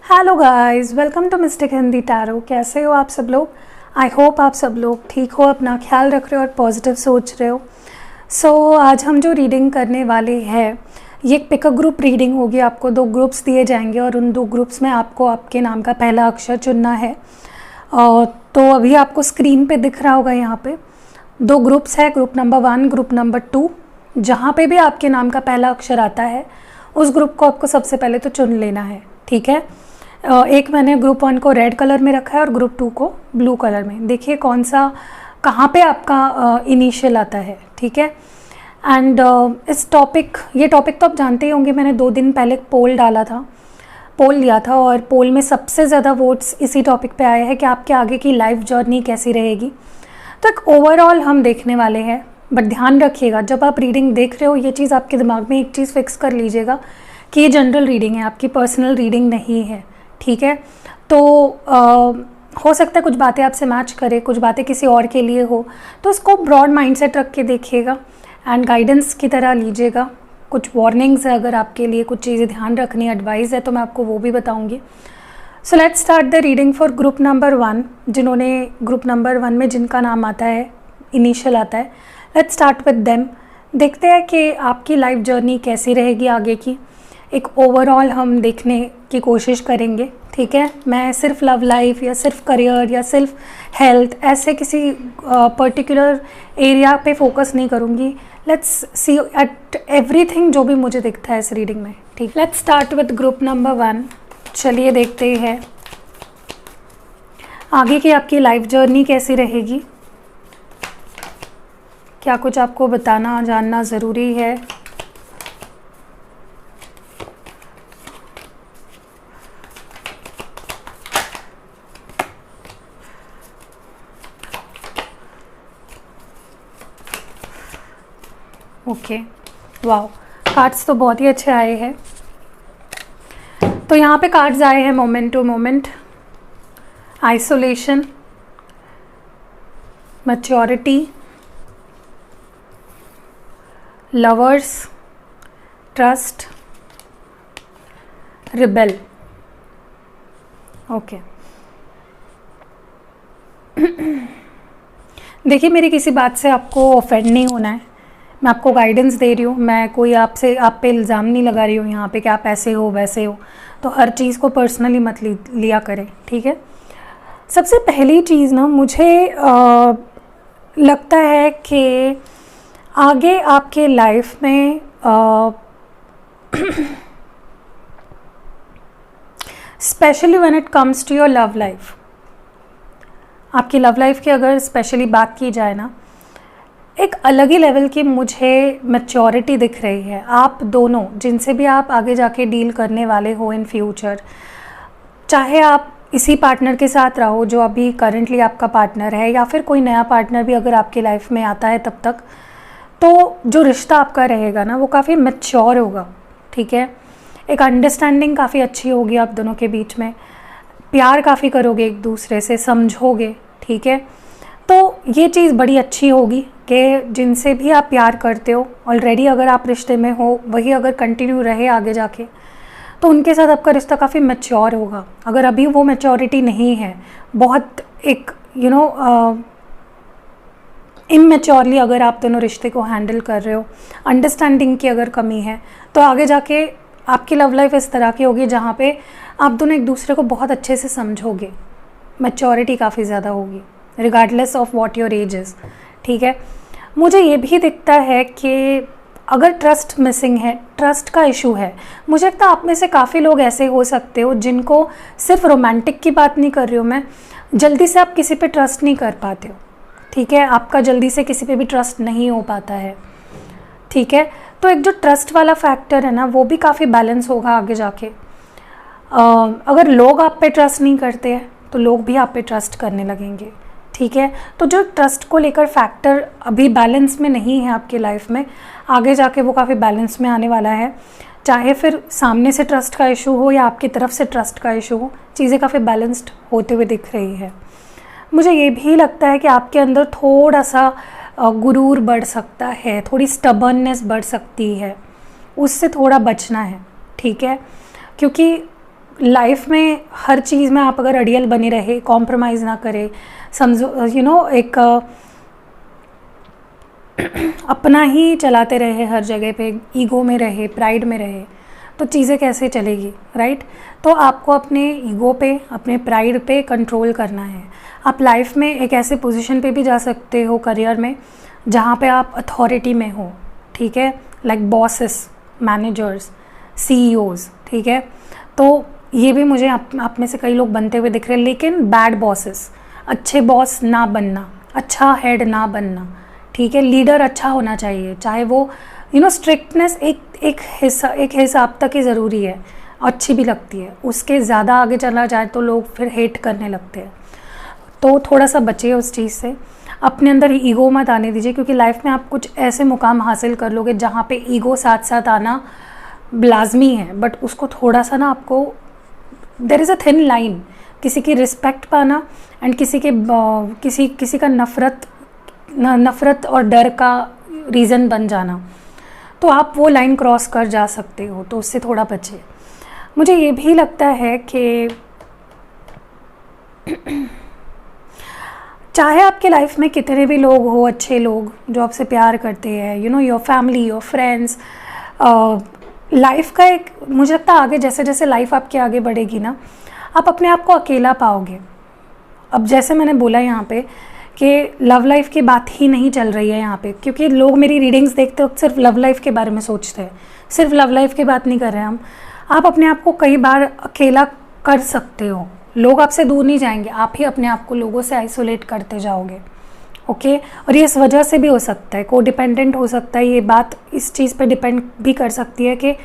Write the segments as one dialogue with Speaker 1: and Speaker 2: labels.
Speaker 1: Hello guys, welcome to mystic Hindi tarot. कैसे हो आप सब लोग? आई होप आप सब लोग ठीक हो, अपना ख्याल रख रहे हो और पॉजिटिव सोच रहे हो। आज हम जो रीडिंग करने वाले हैं ये एक पिकअप ग्रुप रीडिंग होगी। आपको 2 ग्रुप्स दिए जाएंगे और उन 2 ग्रुप्स में आपको आपके नाम का पहला अक्षर चुनना है। तो अभी आपको स्क्रीन पे दिख रहा होगा, यहाँ पे 2 ग्रुप्स है, ग्रुप नंबर 1, ग्रुप नंबर 2। जहाँ पे भी आपके नाम का पहला अक्षर आता है उस ग्रुप को आपको सबसे पहले तो चुन लेना है, ठीक है। एक मैंने ग्रुप 1 को रेड कलर में रखा है और ग्रुप 2 को ब्लू कलर में। देखिए कौन सा कहाँ पे आपका इनिशियल आता है, ठीक है। एंड ये टॉपिक तो आप जानते ही होंगे। मैंने 2 दिन पहले पोल डाला था, पोल लिया था और पोल में सबसे ज़्यादा वोट्स इसी टॉपिक पे आए हैं कि आपके आगे की लाइफ जर्नी कैसी रहेगी। तो एक ओवरऑल हम देखने वाले हैं, बट ध्यान रखिएगा जब आप रीडिंग देख रहे हो ये चीज़ आपके दिमाग में एक चीज़ फिक्स कर लीजिएगा कि ये जनरल रीडिंग है, आपकी पर्सनल रीडिंग नहीं है, ठीक है। तो हो सकता है कुछ बातें आपसे मैच करे, कुछ बातें किसी और के लिए हो, तो उसको ब्रॉड माइंडसेट रख के देखिएगा एंड गाइडेंस की तरह लीजिएगा। कुछ वार्निंग्स है, अगर आपके लिए कुछ चीज़ें ध्यान रखनी, एडवाइस है तो मैं आपको वो भी बताऊंगी। So let's start the reading for group number 1। जिन्होंने ग्रुप नंबर 1 में जिनका नाम आता है, इनिशियल आता है, लेट्स स्टार्ट विद देम। देखते हैं कि आपकी लाइफ जर्नी कैसी रहेगी आगे की। एक ओवरऑल हम देखने की कोशिश करेंगे, ठीक है। मैं सिर्फ लव लाइफ या सिर्फ करियर या सिर्फ हेल्थ ऐसे किसी पर्टिकुलर एरिया पे फोकस नहीं करूँगी। लेट्स सी एट एवरीथिंग जो भी मुझे दिखता है इस रीडिंग में, ठीक। Let's start with group number 1। चलिए देखते हैं आगे की आपकी लाइफ जर्नी कैसी रहेगी, क्या कुछ आपको बताना जानना ज़रूरी है। ओके, वाह, कार्ड्स तो बहुत ही अच्छे आए हैं। तो यहाँ पे कार्ड्स आए हैं moment to moment, isolation, maturity, lovers, trust, rebel. Okay देखिए, मेरी किसी बात से आपको ऑफेंड नहीं होना है। मैं आपको गाइडेंस दे रही हूँ, मैं कोई आप पे इल्ज़ाम नहीं लगा रही हूँ यहाँ पे कि आप ऐसे हो वैसे हो। तो हर चीज़ को पर्सनली मत लिया करें, ठीक है। सबसे पहली चीज़ ना, मुझे लगता है कि आगे आपके लाइफ में specially when it comes to your love life, आपकी लव लाइफ की अगर स्पेशली बात की जाए ना, एक अलग ही लेवल की मुझे मैच्योरिटी दिख रही है। आप दोनों जिनसे भी आप आगे जाके डील करने वाले हो इन फ्यूचर, चाहे आप इसी पार्टनर के साथ रहो जो अभी करंटली आपका पार्टनर है, या फिर कोई नया पार्टनर भी अगर आपकी लाइफ में आता है तब तक, तो जो रिश्ता आपका रहेगा ना वो काफ़ी मैच्योर होगा, ठीक है। एक अंडरस्टैंडिंग काफ़ी अच्छी होगी आप दोनों के बीच में, प्यार काफ़ी करोगे एक दूसरे से, समझोगे, ठीक है। तो ये चीज़ बड़ी अच्छी होगी कि जिनसे भी आप प्यार करते हो ऑलरेडी, अगर आप रिश्ते में हो, वही अगर कंटिन्यू रहे आगे जाके, तो उनके साथ आपका रिश्ता काफ़ी मैच्योर होगा। अगर अभी वो मैच्योरिटी नहीं है, बहुत एक इमैच्योरली अगर आप दोनों रिश्ते को हैंडल कर रहे हो, अंडरस्टैंडिंग की अगर कमी है, तो आगे जाके आपकी लव लाइफ इस तरह की होगी जहाँ पे आप दोनों एक दूसरे को बहुत अच्छे से समझोगे। मैच्योरिटी काफ़ी ज़्यादा होगी regardless of what your age is, ठीक है। मुझे ये भी दिखता है कि अगर ट्रस्ट मिसिंग है, ट्रस्ट का इशू है, मुझे लगता है आप में से काफ़ी लोग ऐसे हो सकते हो जिनको, सिर्फ रोमांटिक की बात नहीं कर रही हूँ मैं, जल्दी से आप किसी पे ट्रस्ट नहीं कर पाते हो, ठीक है। आपका जल्दी से किसी पे भी ट्रस्ट नहीं हो पाता है, ठीक है। तो एक जो ट्रस्ट वाला फैक्टर है ना, वो भी काफ़ी बैलेंस होगा आगे जाके। अगर लोग आप पे ट्रस्ट नहीं करते हैं तो लोग भी आप पे ट्रस्ट करने लगेंगे, ठीक है। तो जो ट्रस्ट को लेकर फैक्टर अभी बैलेंस में नहीं है आपकी लाइफ में, आगे जाके वो काफ़ी बैलेंस में आने वाला है। चाहे फिर सामने से ट्रस्ट का इशू हो या आपकी तरफ से ट्रस्ट का इशू हो, चीज़ें काफ़ी बैलेंस्ड होते हुए दिख रही है। मुझे ये भी लगता है कि आपके अंदर थोड़ा सा गुरूर बढ़ सकता है, थोड़ी स्टबर्ननेस बढ़ सकती है, उससे थोड़ा बचना है, ठीक है। क्योंकि लाइफ में हर चीज़ में आप अगर अड़ियल बने रहे, कॉम्प्रोमाइज़ ना करें, समझो एक अपना ही चलाते रहे हर जगह पे, ईगो में रहे, प्राइड में रहे, तो चीज़ें कैसे चलेगी, राइट? तो आपको अपने ईगो पे, अपने प्राइड पे कंट्रोल करना है। आप लाइफ में एक ऐसे पोजीशन पे भी जा सकते हो करियर में जहाँ पे आप अथॉरिटी में हो, ठीक है, लाइक बॉसेस, मैनेजर्स, CEOs, ठीक है। तो ये भी मुझे आप में से कई लोग बनते हुए दिख रहे हैं, लेकिन बैड बॉसेस, अच्छे बॉस ना बनना, अच्छा हेड ना बनना, ठीक है। लीडर अच्छा होना चाहिए, चाहे वो स्ट्रिक्टनेस एक हिसाब तक ही ज़रूरी है, अच्छी भी लगती है, उसके ज़्यादा आगे चला जाए तो लोग फिर हेट करने लगते हैं। तो थोड़ा सा बचिए उस चीज़ से, अपने अंदर ईगो मत आने दीजिए, क्योंकि लाइफ में आप कुछ ऐसे मुकाम हासिल कर लोगे जहाँ पे ईगो साथ साथ आना लाजमी है, बट उसको थोड़ा सा ना आपको, there is a thin line, किसी की रिस्पेक्ट पाना एंड किसी का नफ़रत और डर का रीज़न बन जाना, तो आप वो लाइन क्रॉस कर जा सकते हो, तो उससे थोड़ा बचिए। मुझे ये भी लगता है कि चाहे आपके लाइफ में कितने भी लोग हो, अच्छे लोग जो आपसे प्यार करते हैं, your family, your friends, life का एक, मुझे लगता है आगे जैसे जैसे लाइफ आपके आगे बढ़ेगी ना, आप अपने आप को अकेला पाओगे। अब जैसे मैंने बोला यहाँ पे कि लव लाइफ की बात ही नहीं चल रही है यहाँ पे, क्योंकि लोग मेरी रीडिंग्स देखते वक्त सिर्फ लव लाइफ के बारे में सोचते हैं, सिर्फ लव लाइफ की बात नहीं कर रहे हैं हम। आप अपने आप को कई बार अकेला कर सकते हो, लोग आपसे दूर नहीं जाएंगे, आप ही अपने आप को लोगों से आइसोलेट करते जाओगे, ओके। और ये इस वजह से भी हो सकता है, को डिपेंडेंट हो सकता है, ये बात इस चीज़ पे डिपेंड भी कर सकती है कि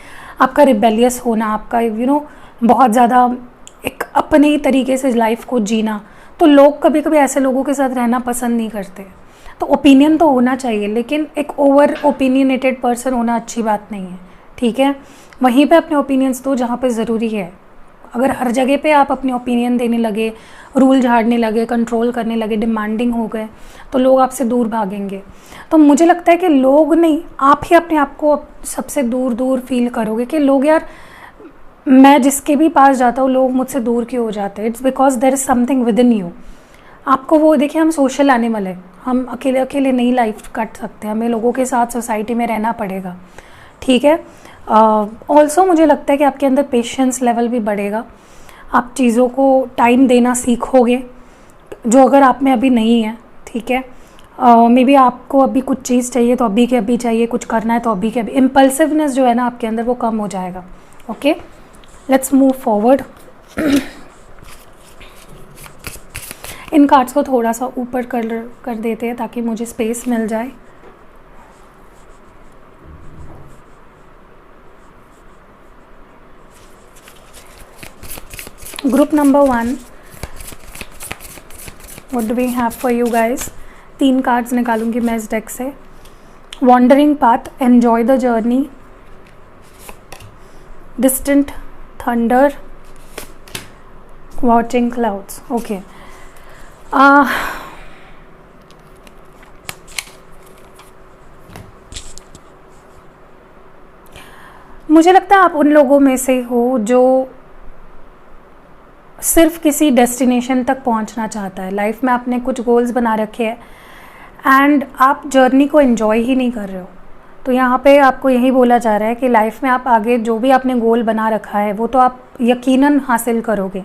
Speaker 1: आपका रिबेलियस होना, आपका बहुत ज़्यादा एक अपने ही तरीके से लाइफ को जीना, तो लोग कभी कभी ऐसे लोगों के साथ रहना पसंद नहीं करते। तो ओपिनियन तो होना चाहिए, लेकिन एक ओवर ओपिनियनेटेड पर्सन होना अच्छी बात नहीं है, ठीक है। वहीं पे अपने ओपिनियंस दो जहाँ पे ज़रूरी है। अगर हर जगह पे आप अपने ओपिनियन देने लगे, रूल झाड़ने लगे, कंट्रोल करने लगे, डिमांडिंग हो गए, तो लोग आपसे दूर भागेंगे। तो मुझे लगता है कि लोग नहीं, आप ही अपने आप को सबसे दूर दूर फील करोगे कि लोग, यार मैं जिसके भी पास जाता हूँ लोग मुझसे दूर क्यों हो जाते हैं। It's because there is something within you. आपको वो, देखिए हम सोशल एनिमल है, हम अकेले अकेले नहीं लाइफ काट सकते, हमें लोगों के साथ सोसाइटी में रहना पड़ेगा, ठीक है। ऑल्सो मुझे लगता है कि आपके अंदर पेशेंस लेवल भी बढ़ेगा, आप चीज़ों को टाइम देना सीखोगे, जो अगर आप में अभी नहीं है, ठीक है। मे बी आपको अभी कुछ चीज़ चाहिए तो अभी के अभी चाहिए, कुछ करना है तो अभी के अभी, इम्पल्सिवनेस जो है ना आपके अंदर वो कम हो जाएगा, okay. Let's move forward. In cards को थोड़ा सा ऊपर कर देते हैं ताकि मुझे स्पेस मिल जाए। Group number 1, what do we have for you guys. 3 cards निकालूंगी मैं इस डेक से। Wandering path, enjoy the journey, distant thunder, watching clouds, okay. मुझे लगता है आप उन लोगों में से हो जो सिर्फ किसी डेस्टिनेशन तक पहुंचना चाहता है। लाइफ में आपने कुछ गोल्स बना रखे हैं एंड आप जर्नी को एंजॉय ही नहीं कर रहे हो। तो यहाँ पे आपको यही बोला जा रहा है कि लाइफ में आप आगे जो भी आपने गोल बना रखा है वो तो आप यकीनन हासिल करोगे,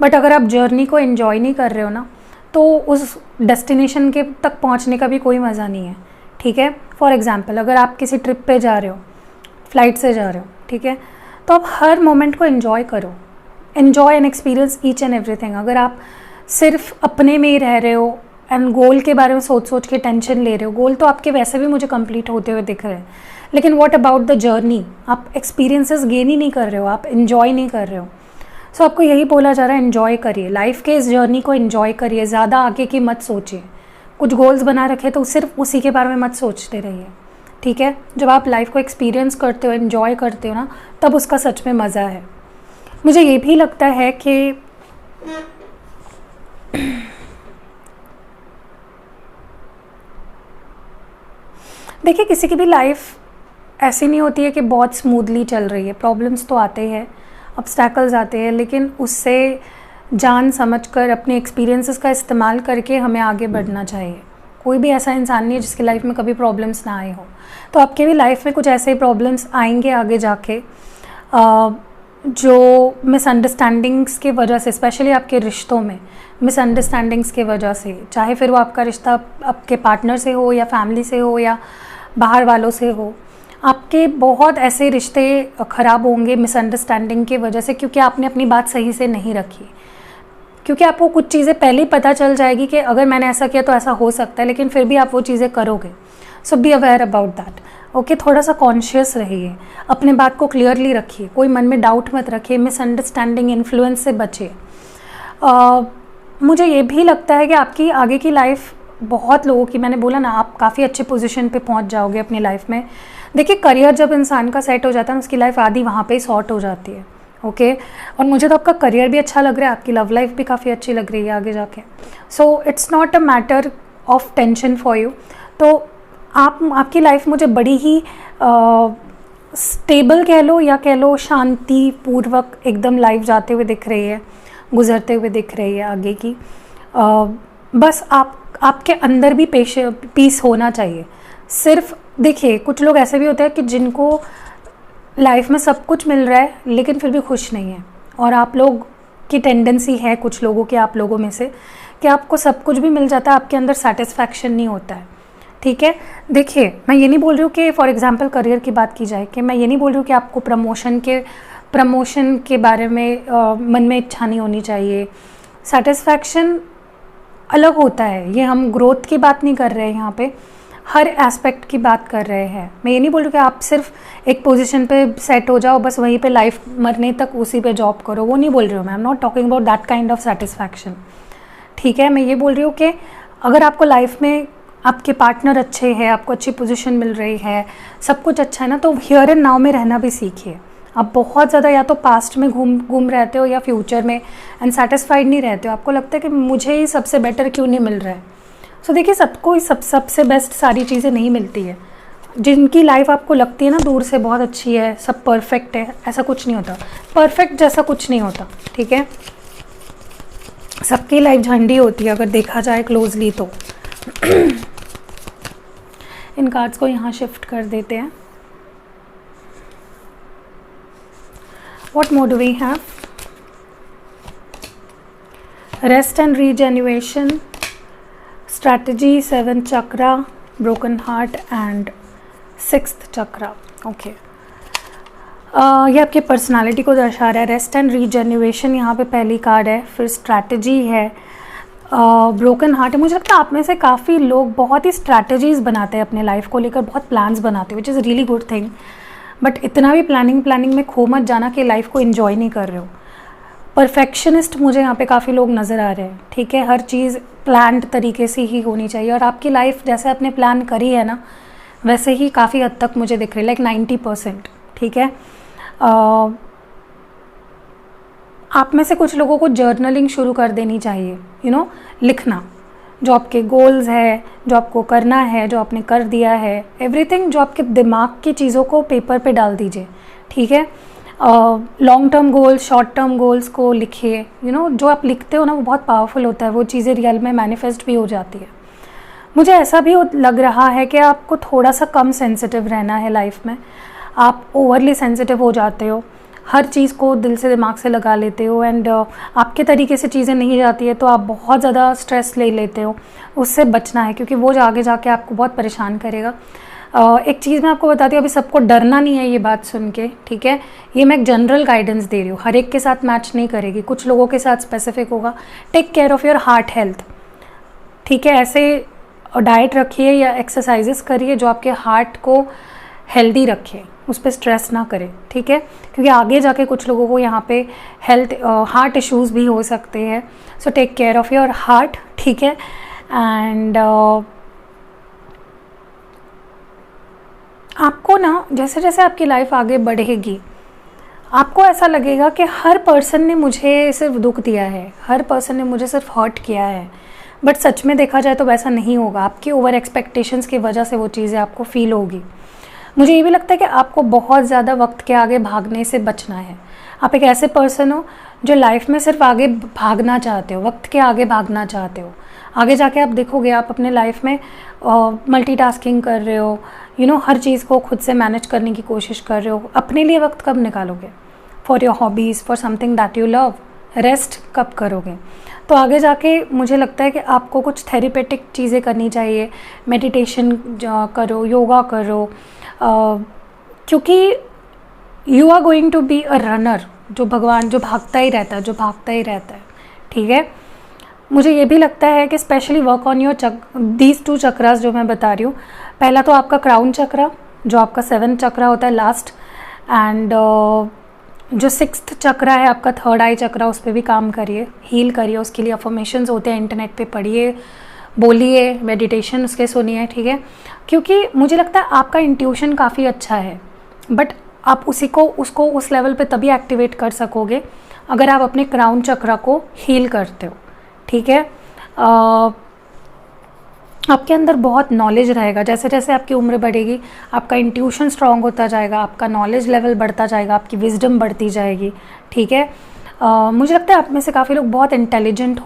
Speaker 1: बट अगर आप जर्नी को एंजॉय नहीं कर रहे हो ना, तो उस डेस्टिनेशन के तक पहुँचने का भी कोई मज़ा नहीं है, ठीक है। फॉर एग्ज़ाम्पल, अगर आप किसी ट्रिप पे जा रहे हो, फ्लाइट से जा रहे हो, ठीक है, तो आप हर मोमेंट को एंजॉय करो, enjoy and experience each and everything. अगर आप सिर्फ अपने में ही रह रहे हो एंड गोल के बारे में सोच सोच के टेंशन ले रहे हो, गोल तो आपके वैसे भी मुझे कंप्लीट होते हुए दिख रहे हैं, लेकिन व्हाट अबाउट द जर्नी, आप एक्सपीरियंसेस गेन ही नहीं कर रहे हो, आप एन्जॉय नहीं कर रहे हो। सो आपको यही बोला जा रहा है, एन्जॉय करिए लाइफ के इस जर्नी को, एन्जॉय करिए, ज़्यादा आगे की मत सोचिए। कुछ गोल्स बना रखे तो सिर्फ उसी के बारे में मत सोचते रहिए, ठीक है। जब आप लाइफ को एक्सपीरियंस करते हो, एन्जॉय करते हो ना, तब उसका सच में मज़ा है। मुझे ये भी लगता है कि देखिए, किसी की भी लाइफ ऐसी नहीं होती है कि बहुत स्मूथली चल रही है, प्रॉब्लम्स तो आते हैं, ऑब्स्टैकल्स आते हैं, लेकिन उससे जान समझकर अपने एक्सपीरियंसेस का इस्तेमाल करके हमें आगे बढ़ना चाहिए। कोई भी ऐसा इंसान नहीं है जिसकी लाइफ में कभी प्रॉब्लम्स ना आए हो। तो आपके भी लाइफ में कुछ ऐसे प्रॉब्लम्स आएंगे आगे जाके, जो मिसअंडरस्टैंडिंग्स की वजह से, स्पेशली आपके रिश्तों में मिसअंडरस्टैंडिंग्स की वजह से, चाहे फिर वो आपका रिश्ता आपके पार्टनर से हो या फैमिली से हो या बाहर वालों से हो, आपके बहुत ऐसे रिश्ते ख़राब होंगे मिसअंडरस्टैंडिंग की वजह से, क्योंकि आपने अपनी बात सही से नहीं रखी। क्योंकि आपको कुछ चीज़ें पहले ही पता चल जाएगी कि अगर मैंने ऐसा किया तो ऐसा हो सकता है, लेकिन फिर भी आप वो चीज़ें करोगे। So be aware about that. Okay, थोड़ा सा कॉन्शियस रहिए, अपने बात को क्लियरली रखिए, कोई मन में डाउट मत रखिए, मिसअंडरस्टैंडिंग इन्फ्लुएंस से बचिए। मुझे ये भी लगता है कि आपकी आगे की लाइफ, बहुत लोगों की, मैंने बोला ना, आप काफ़ी अच्छे पोजीशन पे पहुंच जाओगे अपनी लाइफ में। देखिए, करियर जब इंसान का सेट हो जाता है ना, उसकी लाइफ आधी वहाँ पे ही सॉर्ट हो जाती है। ओके, और मुझे तो आपका करियर भी अच्छा लग रहा है, आपकी लव लाइफ भी काफ़ी अच्छी लग रही है आगे जाके। So it's not a matter of tension for you. तो आपकी लाइफ मुझे बड़ी ही स्टेबल कह लो या कह लो शांति पूर्वक एकदम लाइफ जाते हुए दिख रही है, गुजरते हुए दिख रही है आगे की। बस आपके अंदर भी पीस होना चाहिए। सिर्फ देखिए, कुछ लोग ऐसे भी होते हैं कि जिनको लाइफ में सब कुछ मिल रहा है लेकिन फिर भी खुश नहीं है, और आप लोग की टेंडेंसी है, कुछ लोगों की, आप लोगों में से, कि आपको सब कुछ भी मिल जाता है, आपके अंदर सेटिस्फैक्शन नहीं होता है। ठीक है, देखिए, मैं ये नहीं बोल रही हूँ कि फॉर एग्जांपल करियर की बात की जाए, कि मैं ये नहीं बोल रही हूँ कि आपको प्रमोशन के बारे में मन में इच्छा नहीं होनी चाहिए। सेटिस्फैक्शन अलग होता है, ये हम ग्रोथ की बात नहीं कर रहे हैं यहाँ पे, हर एस्पेक्ट की बात कर रहे हैं। मैं ये नहीं बोल रही कि आप सिर्फ एक पोजीशन पे सेट हो जाओ, बस वहीं पे लाइफ मरने तक उसी पे जॉब करो, वो नहीं बोल रही हूँ मैं। I am not talking about that kind of satisfaction. ठीक है, मैं ये बोल रही हूँ कि अगर आपको लाइफ में आपके पार्टनर अच्छे हैं, आपको अच्छी पोजीशन मिल रही है, सब कुछ अच्छा है ना, तो हियर एंड नाउ में रहना भी सीखिए। आप बहुत ज़्यादा या तो पास्ट में घूम रहते हो या फ्यूचर में एंड सेटिस्फाइड नहीं रहते हो, आपको लगता है कि मुझे ही सबसे बेटर क्यों नहीं मिल रहा है। सो देखिए, सबको सबसे बेस्ट सारी चीज़ें नहीं मिलती है। जिनकी लाइफ आपको लगती है ना दूर से बहुत अच्छी है, सब परफेक्ट है, ऐसा कुछ नहीं होता। परफेक्ट जैसा कुछ नहीं होता। ठीक है, सबकी लाइफ झंडी होती है अगर देखा जाए क्लोजली तो। इन कार्ड्स को यहाँ शिफ्ट कर देते हैं। What more do we have? Rest and regeneration, strategy, 7th chakra, broken heart and 6th chakra. Okay. ये आपके पर्सनालिटी को दर्शा रहा है। रेस्ट एंड रीजेन्युएशन यहाँ पे पहली कार्ड है, फिर स्ट्रैटेजी है, ब्रोकन हार्ट है। मुझे लगता है आप में से काफ़ी लोग बहुत ही स्ट्रैटेजीज़ बनाते हैं अपने लाइफ को लेकर, बहुत प्लान्स बनाते हैं, which is really good thing. But इतना भी प्लानिंग में खो मत जाना कि लाइफ को एंजॉय नहीं कर रहे हो। परफेक्शनिस्ट मुझे यहाँ पे काफ़ी लोग नज़र आ रहे हैं। ठीक है, हर चीज़ प्लान्ड तरीके से ही होनी चाहिए, और आपकी लाइफ जैसे आपने प्लान करी है ना, वैसे ही काफ़ी हद तक मुझे दिख रही है, लाइक 90%। ठीक है, आप में से कुछ लोगों को जर्नलिंग शुरू कर देनी चाहिए, लिखना, जो आपके गोल्स है, जो आपको करना है, जो आपने कर दिया है, एवरीथिंग, जो आपके दिमाग की चीज़ों को पेपर पे डाल दीजिए। ठीक है, long term goals, short term goals को लिखिए। जो आप लिखते हो ना, वो बहुत पावरफुल होता है, वो चीज़ें रियल में मैनिफेस्ट भी हो जाती है। मुझे ऐसा भी लग रहा है कि आपको थोड़ा सा कम सेंसिटिव रहना है लाइफ में। आप ओवरली सेंसिटिव हो जाते हो, हर चीज़ को दिल से दिमाग से लगा लेते हो, एंड आपके तरीके से चीज़ें नहीं जाती है तो आप बहुत ज़्यादा स्ट्रेस ले लेते हो। उससे बचना है, क्योंकि वो आगे जाके आपको बहुत परेशान करेगा। एक चीज़ मैं आपको बताती हूँ, अभी सबको डरना नहीं है ये बात सुन के। ठीक है, ये मैं एक जनरल गाइडेंस दे रही हूँ, हर एक के साथ मैच नहीं करेगी, कुछ लोगों के साथ स्पेसिफिक होगा। Take care of your heart health. ठीक है, ऐसे डाइट रखिए या एक्सरसाइजेस करिए जो आपके हार्ट को हेल्दी रखे, उस पर स्ट्रेस ना करें। ठीक है, क्योंकि आगे जाके कुछ लोगों को यहाँ पे हार्ट इश्यूज़ भी हो सकते हैं। So take care of your heart. ठीक है, एंड आपको ना जैसे जैसे आपकी लाइफ आगे बढ़ेगी, आपको ऐसा लगेगा कि हर पर्सन ने मुझे सिर्फ दुख दिया है, हर पर्सन ने मुझे सिर्फ हर्ट किया है। बट सच में देखा जाए तो वैसा नहीं होगा। आपकी ओवर एक्सपेक्टेशंस की वजह से वो चीज़ें आपको फील होगी। मुझे ये भी लगता है कि आपको बहुत ज़्यादा वक्त के आगे भागने से बचना है। आप एक ऐसे पर्सन हो जो लाइफ में सिर्फ आगे भागना चाहते हो, वक्त के आगे भागना चाहते हो। आगे जाके आप देखोगे आप अपने लाइफ में मल्टीटास्किंग कर रहे हो, हर चीज़ को खुद से मैनेज करने की कोशिश कर रहे हो। अपने लिए वक्त कब निकालोगे? For your hobbies, for something that you love. Rest कब करोगे? तो आगे जाके मुझे लगता है कि आपको कुछ थेरेपेटिक चीज़ें करनी चाहिए। मेडिटेशन करो, योगा करो, क्योंकि you are going to be a runner, जो भागता ही रहता है, ठीक है। मुझे ये भी लगता है कि specially work on your these 2 chakras जो मैं बता रही हूँ। पहला तो आपका क्राउन चक्रा, जो आपका 7th चक्रा होता है लास्ट, एंड जो 6th चक्रा है आपका 3rd आई चक्रा, उस पर भी काम करिए, हील करिए। उसके लिए अफर्मेशंस होते हैं, इंटरनेट पे पढ़िए, बोलिए, मेडिटेशन उसके सुनिए, ठीक है। क्योंकि मुझे लगता है आपका इंट्यूशन काफ़ी अच्छा है, बट आप उसको उस लेवल पे तभी एक्टिवेट कर सकोगे अगर आप अपने क्राउन चक्रा को हील करते हो, ठीक है। आपके अंदर बहुत नॉलेज रहेगा। जैसे जैसे आपकी उम्र बढ़ेगी आपका इंट्यूशन स्ट्रांग होता जाएगा, आपका नॉलेज लेवल बढ़ता जाएगा, आपकी विजडम बढ़ती जाएगी, ठीक है। मुझे लगता है आप में से काफ़ी लोग बहुत इंटेलिजेंट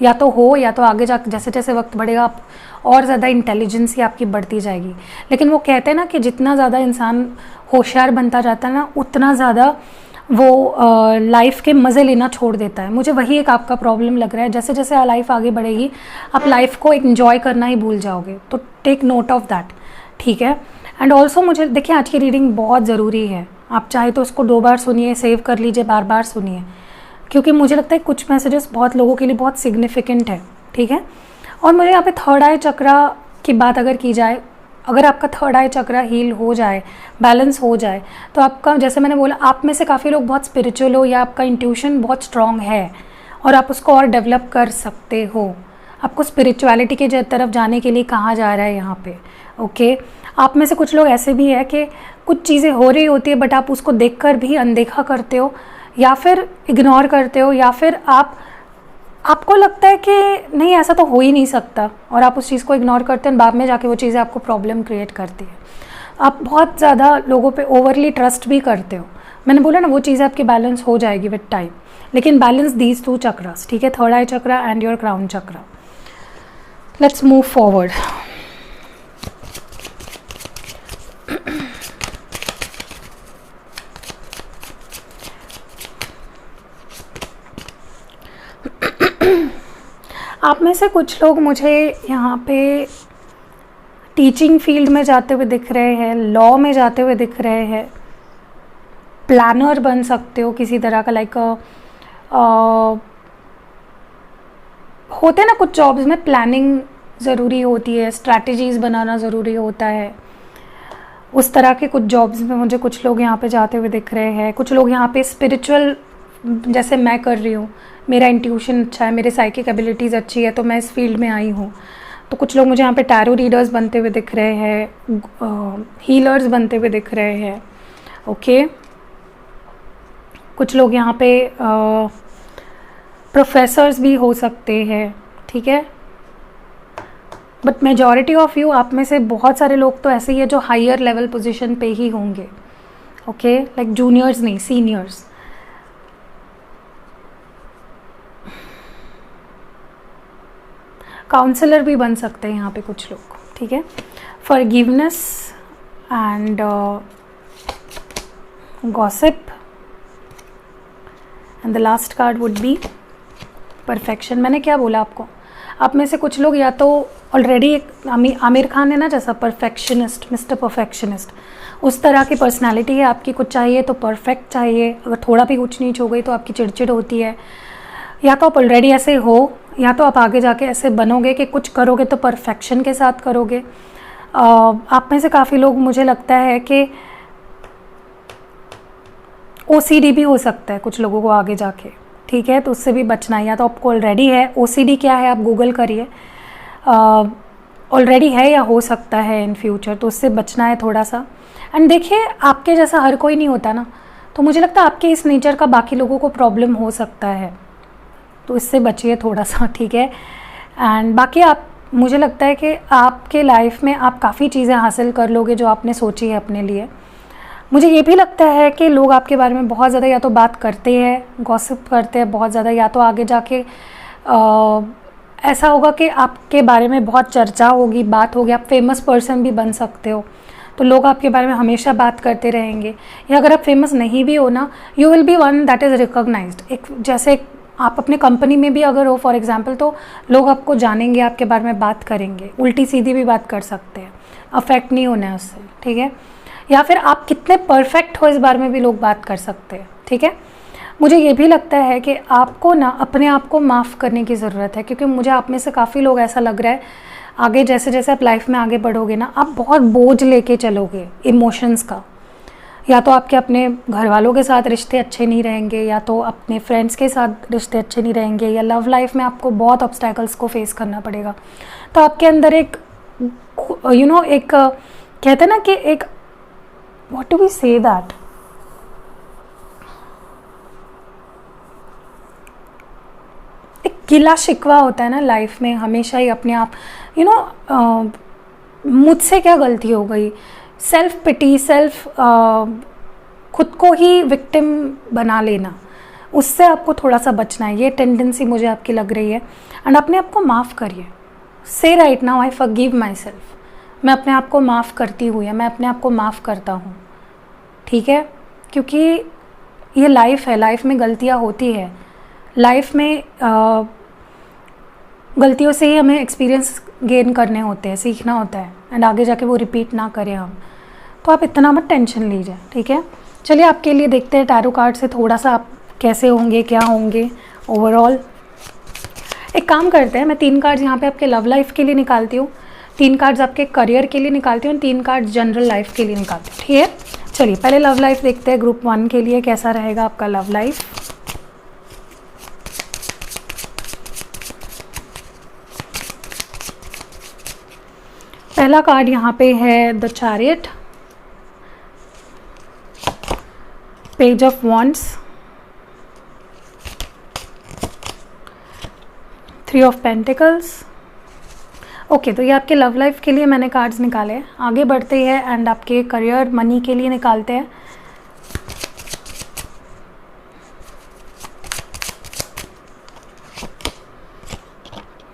Speaker 1: या तो आगे जा जैसे जैसे वक्त बढ़ेगा आप और ज़्यादा इंटेलिजेंसी आपकी बढ़ती जाएगी। लेकिन वो कहते हैं ना कि जितना ज़्यादा इंसान होशियार बनता जाता है ना, उतना ज़्यादा वो लाइफ के मज़े लेना छोड़ देता है। मुझे वही एक आपका प्रॉब्लम लग रहा है। जैसे जैसे लाइफ आगे बढ़ेगी आप लाइफ को एंजॉय करना ही भूल जाओगे। तो टेक नोट ऑफ दैट, ठीक है। एंड ऑल्सो मुझे देखिए, आज की रीडिंग बहुत ज़रूरी है। आप चाहे तो उसको 2 बार सुनिए, सेव कर लीजिए, बार बार सुनिए, क्योंकि मुझे लगता है कुछ मैसेजेस बहुत लोगों के लिए बहुत सिग्निफिकेंट है, ठीक है। और मुझे यहाँ पे 3rd आई चक्रा की बात अगर की जाए, अगर आपका 3rd आई चक्रा हील हो जाए, बैलेंस हो जाए, तो आपका, जैसे मैंने बोला, आप में से काफ़ी लोग बहुत स्पिरिचुअल हो या आपका इंट्यूशन बहुत स्ट्रांग है और आप उसको और डेवलप कर सकते हो। आपको स्पिरिचुअलिटी के तरफ जाने के लिए कहा जा रहा है यहाँ पे, ओके। आप में से कुछ लोग ऐसे भी है कि कुछ चीज़ें हो रही होती है बट आप उसको देखकर भी अनदेखा करते हो या फिर इग्नोर करते हो, या फिर आपको लगता है कि नहीं ऐसा तो हो ही नहीं सकता और आप उस चीज़ को इग्नोर करते हैं। बाद में जाके वो चीज़ें आपको प्रॉब्लम क्रिएट करती है। आप बहुत ज़्यादा लोगों पे ओवरली ट्रस्ट भी करते हो। मैंने बोला ना, वो चीज़ें आपकी बैलेंस हो जाएगी विद टाइम, लेकिन बैलेंस दीज 2 चक्रास, ठीक है, 3rd I chakra and your crown chakra. Let's move forward. आप में से कुछ लोग मुझे यहाँ पे टीचिंग फील्ड में जाते हुए दिख रहे हैं, लॉ में जाते हुए दिख रहे हैं, प्लानर बन सकते हो किसी तरह का, लाइक होते हैं ना कुछ जॉब्स में प्लानिंग ज़रूरी होती है, स्ट्रैटेजीज़ बनाना ज़रूरी होता है। उस तरह के कुछ जॉब्स में मुझे कुछ लोग यहाँ पे जाते हुए दिख रहे हैं। कुछ लोग यहाँ पे स्पिरिचुअल, जैसे मैं कर रही हूँ, मेरा इंट्यूशन अच्छा है, मेरे साइकिक एबिलिटीज़ अच्छी है, तो मैं इस फील्ड में आई हूँ। तो कुछ लोग मुझे यहाँ पे टैरो रीडर्स बनते हुए दिख रहे हैं, हीलर्स बनते हुए दिख रहे हैं, ओके। कुछ लोग यहाँ पे प्रोफेसर्स भी हो सकते हैं, ठीक है। बट मेजॉरिटी ऑफ यू, आप में से बहुत सारे लोग तो ऐसे ही है जो हायर लेवल पोजीशन पे ही होंगे, ओके, लाइक जूनियर्स नहीं, सीनियर्स। काउंसलर भी बन सकते हैं यहाँ पे कुछ लोग, ठीक है। Forgiveness and gossip, and the last card would be perfection. मैंने क्या बोला आपको, आप में से कुछ लोग या तो ऑलरेडी एक आमिर खान है ना जैसा, परफेक्शनिस्ट, मिस्टर परफेक्शनिस्ट, उस तरह की पर्सनालिटी है आपकी। कुछ चाहिए तो परफेक्ट चाहिए, अगर थोड़ा भी ऊंच नीच हो गई तो आपकी चिड़चिड़ होती है। या तो आप ऑलरेडी ऐसे हो, या तो आप आगे जाके ऐसे बनोगे कि कुछ करोगे तो परफेक्शन के साथ करोगे। आप में से काफ़ी लोग, मुझे लगता है कि OCD भी हो सकता है कुछ लोगों को आगे जाके, ठीक है, तो उससे भी बचना है। या तो आपको ऑलरेडी है, OCD क्या है आप गूगल करिए, ऑलरेडी है या हो सकता है इन फ्यूचर, तो उससे बचना है थोड़ा सा। एंड देखिए, आपके जैसा हर कोई नहीं होता ना, तो मुझे लगता है आपके इस नेचर का बाकी लोगों को प्रॉब्लम हो सकता है, तो इससे बचिए थोड़ा सा, ठीक है। एंड बाकी आप, मुझे लगता है कि आपके लाइफ में आप काफ़ी चीज़ें हासिल कर लोगे जो आपने सोची है अपने लिए। मुझे ये भी लगता है कि लोग आपके बारे में बहुत ज़्यादा या तो बात करते हैं, गॉसिप करते हैं बहुत ज़्यादा, या तो आगे जाके ऐसा होगा कि आपके बारे में बहुत चर्चा होगी, बात होगी, आप फेमस पर्सन भी बन सकते हो, तो लोग आपके बारे में हमेशा बात करते रहेंगे। या अगर आप फेमस नहीं भी हो ना, you will be one that is recognised. एक जैसे आप अपने कंपनी में भी अगर हो फॉर एग्जांपल, तो लोग आपको जानेंगे, आपके बारे में बात करेंगे, उल्टी सीधी भी बात कर सकते हैं, अफेक्ट नहीं होना है उससे, ठीक है। या फिर आप कितने परफेक्ट हो इस बारे में भी लोग बात कर सकते हैं, ठीक है। मुझे ये भी लगता है कि आपको ना अपने आप को माफ़ करने की ज़रूरत है, क्योंकि मुझे आप में से काफ़ी लोग ऐसा लग रहा है आगे जैसे जैसे आप लाइफ में आगे बढ़ोगे ना, आप बहुत बोझ लेके चलोगे इमोशंस का। या तो आपके अपने घर वालों के साथ रिश्ते अच्छे नहीं रहेंगे, या तो अपने फ्रेंड्स के साथ रिश्ते अच्छे नहीं रहेंगे, या लव लाइफ में आपको बहुत ऑब्स्टैकल्स को फेस करना पड़ेगा। तो आपके अंदर एक एक कहते हैं ना कि एक what do we say that, एक गिला शिकवा होता है ना लाइफ में हमेशा ही अपने आप, मुझसे क्या गलती हो गई, सेल्फ पिटी, खुद को ही विक्टिम बना लेना, उससे आपको थोड़ा सा बचना है। ये टेंडेंसी मुझे आपकी लग रही है। एंड अपने आप को माफ़ करिए। से right now I forgive my self, मैं अपने आप को माफ़ करती हूँ या मैं अपने आप को माफ़ करता हूँ, ठीक है। क्योंकि ये लाइफ है, लाइफ में गलतियाँ होती है, लाइफ में गलतियों से ही हमें एक्सपीरियंस गेन करने होते हैं, सीखना होता है, एंड आगे जाके वो रिपीट ना करें हम। तो आप इतना मत टेंशन लीजिए, ठीक है। चलिए आपके लिए देखते हैं टैरो कार्ड से थोड़ा सा आप कैसे होंगे, क्या होंगे ओवरऑल। एक काम करते हैं, मैं 3 कार्ड्स यहाँ पे आपके लव लाइफ के लिए निकालती हूँ, 3 कार्ड्स आपके करियर के लिए निकालती हूँ, 3 कार्ड्स जनरल लाइफ के लिए निकालती हूँ, ठीक है। चलिए पहले लव लाइफ देखते हैं, ग्रुप 1 के लिए कैसा रहेगा आपका लव लाइफ। पहला कार्ड यहाँ पे है the chariot, page of wands, 3 of pentacles. Okay, तो ये आपके लव लाइफ के लिए मैंने कार्ड्स निकाले। आगे बढ़ते हैं एंड आपके करियर मनी के लिए निकालते हैं।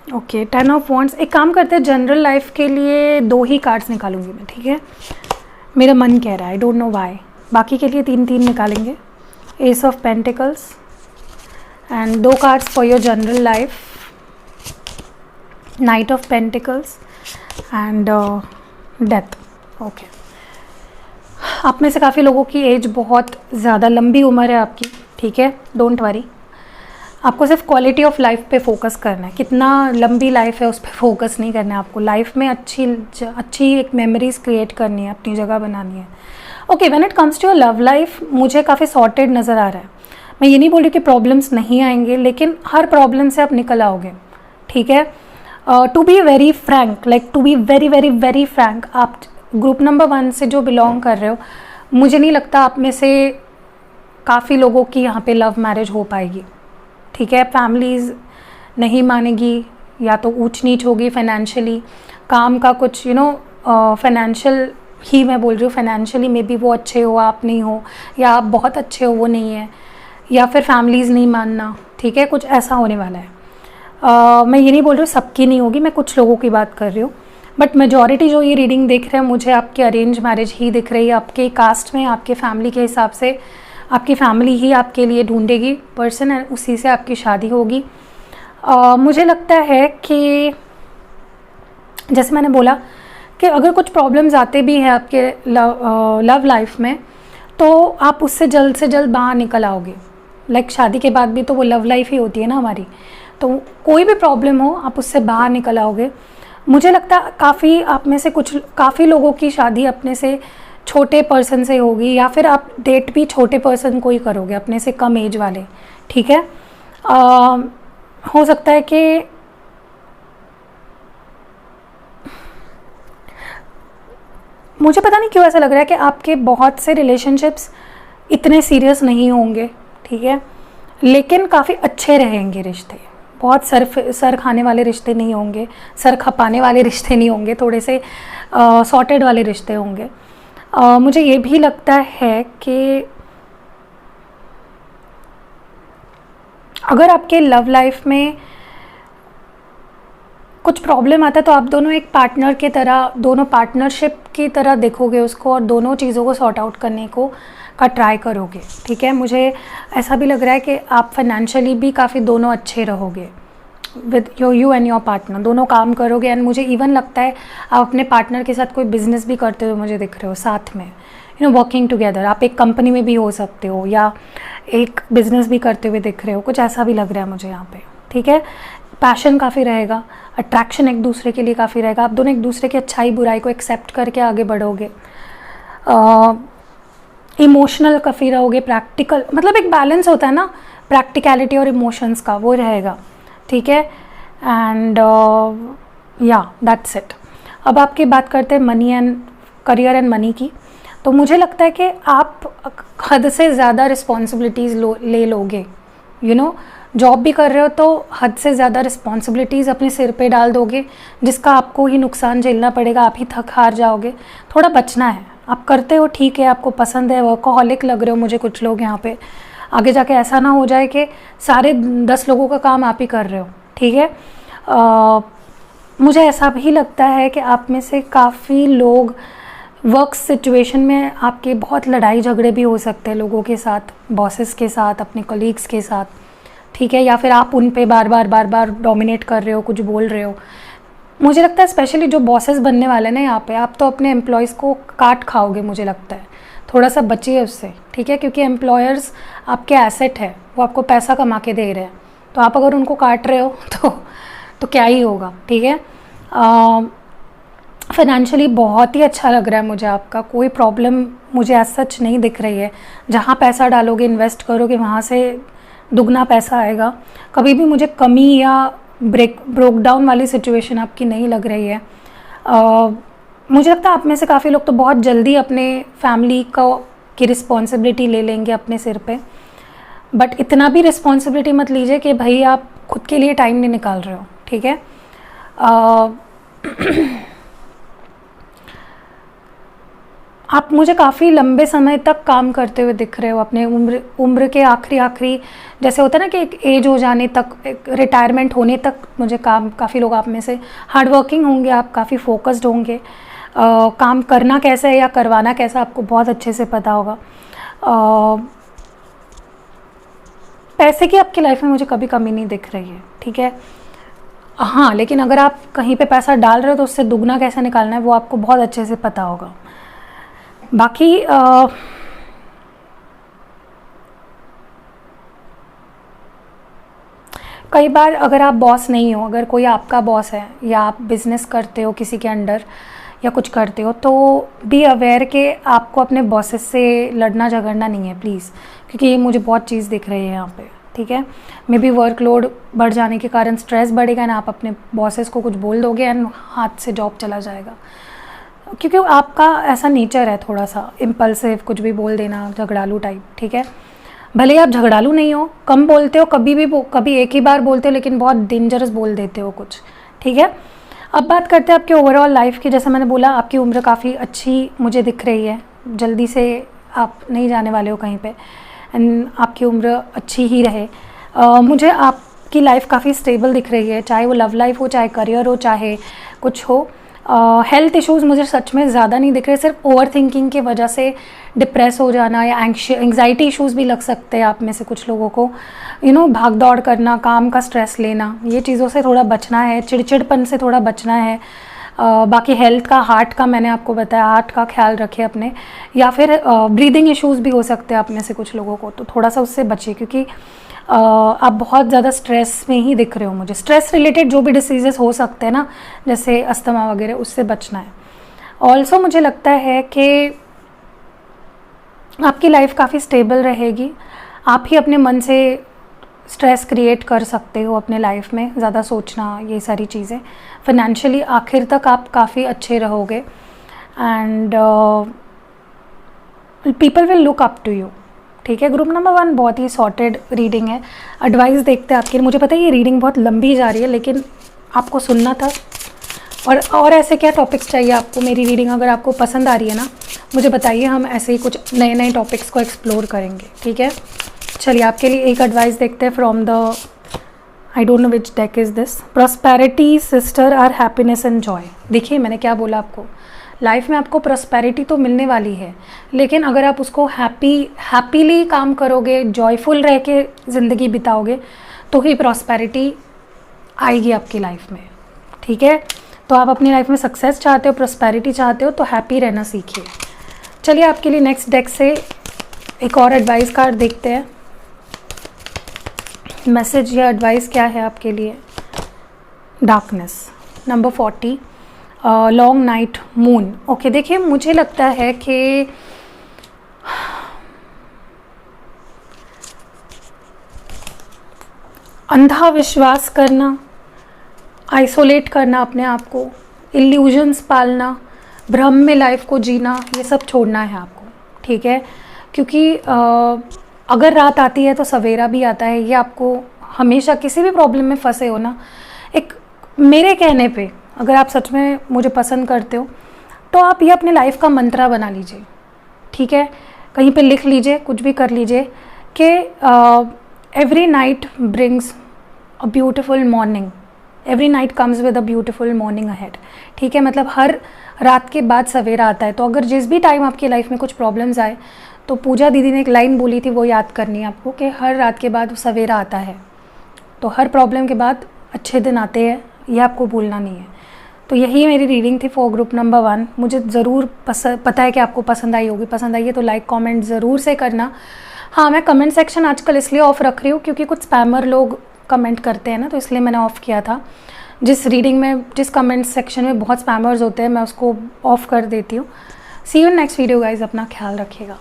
Speaker 1: Okay, 10 of wands. एक काम करते हैं, जनरल लाइफ के लिए 2 ही कार्ड्स निकालूंगी मैं, ठीक है। मेरा मन कह रहा है, आई डोंट नो व्हाई। बाकी के लिए 3-3 निकालेंगे। S of pentacles and 2 cards for your general life, night of pentacles and death. Okay, आप में से काफ़ी लोगों की एज बहुत ज़्यादा लंबी उम्र है आपकी, ठीक है। डोंट वरी, आपको सिर्फ क्वालिटी ऑफ लाइफ पे फोकस करना है, कितना लंबी लाइफ है उस पर फोकस नहीं करना है आपको। लाइफ में अच्छी एक मेमोरीज क्रिएट करनी है, अपनी जगह बनानी है। Okay, when it comes to your love life मुझे काफ़ी सॉर्टेड नज़र आ रहा है। मैं ये नहीं बोल रही कि प्रॉब्लम्स नहीं आएंगे, लेकिन हर प्रॉब्लम से आप निकल आओगे, ठीक है। To be very frank, like to be very very very frank, आप ग्रुप नंबर 1 से जो बिलोंग कर रहे हो, मुझे नहीं लगता आप में से काफ़ी लोगों की यहाँ पे लव मैरिज हो पाएगी, ठीक है। फैमिलीज़ नहीं मानेगी, या तो ऊंच नीच होगी फाइनेंशियली, काम का कुछ फाइनेंशियल ही मैं बोल रही हूँ, फाइनेंशियली मे बी वो अच्छे हो आप नहीं हो, या आप बहुत अच्छे हो वो नहीं है, या फिर फैमिलीज़ नहीं मानना, ठीक है। कुछ ऐसा होने वाला है। मैं ये नहीं बोल रही हूँ सबकी नहीं होगी, मैं कुछ लोगों की बात कर रही हूँ, बट मेजॉरिटी जो ये रीडिंग देख रहे हैं मुझे आपकी अरेंज मैरिज ही दिख रही है। आपके कास्ट में, आपके फैमिली के हिसाब से आपकी फैमिली ही आपके लिए ढूंढेगी पर्सन, है उसी से आपकी शादी होगी। मुझे लगता है कि जैसे मैंने बोला कि अगर कुछ प्रॉब्लम्स आते भी हैं आपके लव लाइफ में, तो आप उससे जल्द से जल्द बाहर निकल आओगे। लाइक शादी के बाद भी तो वो लव लाइफ ही होती है ना हमारी, तो कोई भी प्रॉब्लम हो आप उससे बाहर निकल आओगे। मुझे लगता है काफ़ी लोगों की शादी अपने से छोटे पर्सन से होगी, या फिर आप डेट भी छोटे पर्सन को ही करोगे, अपने से कम एज वाले, ठीक है। हो सकता है कि मुझे पता नहीं क्यों ऐसा लग रहा है कि आपके बहुत से रिलेशनशिप्स इतने सीरियस नहीं होंगे, ठीक है, लेकिन काफ़ी अच्छे रहेंगे रिश्ते। बहुत सर खाने वाले रिश्ते नहीं होंगे, सर खपाने वाले रिश्ते नहीं होंगे, थोड़े से सॉर्टेड वाले रिश्ते होंगे। मुझे ये भी लगता है कि अगर आपके लव लाइफ में कुछ प्रॉब्लम आता है तो आप दोनों एक पार्टनर की तरह, दोनों पार्टनरशिप की तरह देखोगे उसको और दोनों चीज़ों को सॉर्ट आउट करने का ट्राई करोगे, ठीक है। मुझे ऐसा भी लग रहा है कि आप फाइनेंशियली भी काफ़ी दोनों अच्छे रहोगे with you and your partner, दोनों काम करोगे। एंड मुझे इवन लगता है आप अपने पार्टनर के साथ कोई बिजनेस भी करते हुए मुझे दिख रहे हो साथ में, वर्किंग टुगेदर। आप एक कंपनी में भी हो सकते हो या एक बिजनेस भी करते हुए दिख रहे हो, कुछ ऐसा भी लग रहा है मुझे यहाँ पे, ठीक है। पैशन काफ़ी रहेगा, अट्रैक्शन एक दूसरे के लिए काफ़ी रहेगा, आप दोनों एक दूसरे की अच्छाई बुराई को एक्सेप्ट करके आगे बढ़ोगे। इमोशनल काफ़ी रहोगे, प्रैक्टिकल, मतलब एक बैलेंस होता है ना प्रैक्टिकलिटी और इमोशंस का, वो रहेगा, ठीक है। एंड या दैट्स इट। अब आपकी बात करते हैं money and career and money की, तो मुझे लगता है कि आप हद से ज़्यादा रिस्पॉन्सिबिलिटीज़ ले लोगे, जॉब भी कर रहे हो तो हद से ज़्यादा रिस्पॉन्सिबिलिटीज़ अपने सिर पे डाल दोगे, जिसका आपको ही नुकसान झेलना पड़ेगा, आप ही थक हार जाओगे। थोड़ा बचना है, आप करते हो ठीक है, आपको पसंद है, वर्कहॉलिक लग रहे हो मुझे कुछ लोग यहाँ पे, आगे जाके ऐसा ना हो जाए कि सारे 10 लोगों का काम आप ही कर रहे हो, ठीक है। मुझे ऐसा भी लगता है कि आप में से काफ़ी लोग वर्क सिचुएशन में आपके बहुत लड़ाई झगड़े भी हो सकते हैं लोगों के साथ, बॉसेस के साथ, अपने कलीग्स के साथ, ठीक है, या फिर आप उन पे बार बार डोमिनेट कर रहे हो, कुछ बोल रहे हो। मुझे लगता है स्पेशली जो बॉसेस बनने वाले हैं ना यहाँ पे, आप तो अपने एम्प्लॉयज़ को काट खाओगे, मुझे लगता है थोड़ा सा बचिए उससे, ठीक है, क्योंकि एम्प्लॉयर्स आपके एसेट है, वो आपको पैसा कमा के दे रहे हैं, तो आप अगर उनको काट रहे हो तो क्या ही होगा, ठीक है। फाइनेंशियली बहुत ही अच्छा लग रहा है मुझे, आपका कोई प्रॉब्लम मुझे एज सच नहीं दिख रही है। जहाँ पैसा डालोगे, इन्वेस्ट करोगे, वहाँ से दुगना पैसा आएगा। कभी भी मुझे कमी या ब्रोक डाउन वाली सिचुएशन आपकी नहीं लग रही है। मुझे लगता है आप में से काफ़ी लोग तो बहुत जल्दी अपने फैमिली की रिस्पॉन्सिबिलिटी ले लेंगे अपने सिर पे, बट इतना भी रिस्पॉन्सिबिलिटी मत लीजिए कि भाई आप खुद के लिए टाइम नहीं निकाल रहे हो, ठीक है। आप मुझे काफ़ी लंबे समय तक काम करते हुए दिख रहे हो, अपने उम्र के आखिरी जैसे होता है ना कि एक एज हो जाने तक, एक रिटायरमेंट होने तक मुझे काफ़ी लोग आप में से हार्ड वर्किंग होंगे, आप काफ़ी फोकस्ड होंगे, काम करना कैसा है या करवाना कैसा आपको बहुत अच्छे से पता होगा। पैसे की आपकी लाइफ में मुझे कभी कमी नहीं दिख रही है, ठीक है। हाँ, लेकिन अगर आप कहीं पे पैसा डाल रहे हो तो उससे दुगना कैसे निकालना है वो आपको बहुत अच्छे से पता होगा। बाकी कई बार अगर आप बॉस नहीं हो, अगर कोई आपका बॉस है या आप बिज़नेस करते हो किसी के अंडर या कुछ करते हो, तो बी अवेयर कि आपको अपने बॉसेस से लड़ना झगड़ना नहीं है प्लीज़, क्योंकि ये मुझे बहुत चीज़ दिख रही है यहाँ पे, ठीक है। मे बी वर्कलोड बढ़ जाने के कारण स्ट्रेस बढ़ेगा एंड आप अपने बॉसेस को कुछ बोल दोगे एंड हाथ से जॉब चला जाएगा, क्योंकि आपका ऐसा नेचर है थोड़ा सा इम्पल्सिव, कुछ भी बोल देना, झगड़ालू टाइप, ठीक है। भले आप झगड़ालू नहीं हो, कम बोलते हो, कभी एक ही बार बोलते हो, लेकिन बहुत डेंजरस बोल देते हो कुछ, ठीक है। अब बात करते हैं आपके ओवरऑल लाइफ की। जैसे मैंने बोला आपकी उम्र काफ़ी अच्छी मुझे दिख रही है, जल्दी से आप नहीं जाने वाले हो कहीं पे, एंड आपकी उम्र अच्छी ही रहे। मुझे आपकी लाइफ काफ़ी स्टेबल दिख रही है, चाहे वो लव लाइफ हो, चाहे करियर हो, चाहे कुछ हो। हेल्थ इश्यूज़ मुझे सच में ज़्यादा नहीं दिख रहे, सिर्फ ओवर थिंकिंग की वजह से डिप्रेस हो जाना या एंग्जाइटी इश्यूज़ भी लग सकते हैं आप में से कुछ लोगों को, भाग दौड़ करना, काम का स्ट्रेस लेना, ये चीज़ों से थोड़ा बचना है, चिड़चिड़पन से थोड़ा बचना है। बाकी हेल्थ का, हार्ट का मैंने आपको बताया, हार्ट का ख्याल रखें अपने, या फिर ब्रीदिंग इश्यूज़ भी हो सकते हैं आप में से कुछ लोगों को, तो थोड़ा सा उससे बचिए, क्योंकि आप बहुत ज़्यादा स्ट्रेस में ही दिख रहे हो मुझे। स्ट्रेस रिलेटेड जो भी डिसीजेस हो सकते हैं ना, जैसे अस्थमा वगैरह, उससे बचना है। ऑल्सो मुझे लगता है कि आपकी लाइफ काफ़ी स्टेबल रहेगी, आप ही अपने मन से स्ट्रेस क्रिएट कर सकते हो अपने लाइफ में, ज़्यादा सोचना, ये सारी चीज़ें। फाइनेंशियली आखिर तक आप काफ़ी अच्छे रहोगे and people will look up to you, ठीक है। ग्रुप नंबर 1 बहुत ही सॉर्टेड रीडिंग है। एडवाइस देखते हैं आपकी। मुझे पता है ये रीडिंग बहुत लंबी जा रही है, लेकिन आपको सुनना था और ऐसे क्या टॉपिक्स चाहिए आपको मेरी रीडिंग अगर आपको पसंद आ रही है ना मुझे बताइए, हम ऐसे ही कुछ नए नए टॉपिक्स को एक्सप्लोर करेंगे, ठीक है। चलिए आपके लिए एक एडवाइस देखते हैं from the I don't know which deck is this. Prosperity sister are happiness and Joy. देखिए मैंने क्या बोला आपको, लाइफ में आपको प्रॉस्पेरिटी तो मिलने वाली है, लेकिन अगर आप उसको हैप्पीली काम करोगे, जॉयफुल रह के ज़िंदगी बिताओगे तो ही प्रॉस्पेरिटी आएगी आपकी लाइफ में, ठीक है। तो आप अपनी लाइफ में सक्सेस चाहते हो, प्रॉस्पेरिटी चाहते हो तो हैप्पी रहना सीखिए। चलिए आपके लिए नेक्स्ट डेक से एक और एडवाइस कार्ड देखते हैं। मैसेज या एडवाइस क्या है आपके लिए। Darkness number 40, long Knight Moon. Okay देखिए मुझे लगता है कि अंधा विश्वास करना, आइसोलेट करना अपने आप को, इल्यूजन्स पालना, भ्रम में लाइफ को जीना, ये सब छोड़ना है आपको, ठीक है। क्योंकि अगर रात आती है तो सवेरा भी आता है, ये आपको हमेशा किसी भी प्रॉब्लम में फंसे हो ना, एक मेरे कहने पे अगर आप सच में मुझे पसंद करते हो तो आप ये अपने लाइफ का मंत्रा बना लीजिए, ठीक है। कहीं पे लिख लीजिए, कुछ भी कर लीजिए कि every night brings a beautiful morning, every night comes with a beautiful morning ahead, ठीक है। मतलब हर रात के बाद सवेरा आता है। तो अगर जिस भी टाइम आपकी लाइफ में कुछ प्रॉब्लम्स आए तो पूजा दीदी ने एक लाइन बोली थी, वो याद करनी है आपको कि हर रात के बाद सवेरा आता है, तो हर प्रॉब्लम के बाद अच्छे दिन आते हैं, ये आपको भूलना नहीं है। तो यही मेरी रीडिंग थी फॉर ग्रुप नंबर 1। मुझे ज़रूर पता है कि आपको पसंद आई होगी, पसंद आई है तो लाइक कमेंट ज़रूर से करना। हाँ मैं कमेंट सेक्शन आजकल इसलिए ऑफ़ रख रही हूँ क्योंकि कुछ स्पैमर लोग कमेंट करते हैं ना, तो इसलिए मैंने ऑफ़ किया था। जिस रीडिंग में जिस कमेंट सेक्शन में बहुत स्पैमर्स होते हैं मैं उसको ऑफ़ कर देती हूँ। सी यू नेक्स्ट वीडियो गाइज, अपना ख्याल रखिएगा।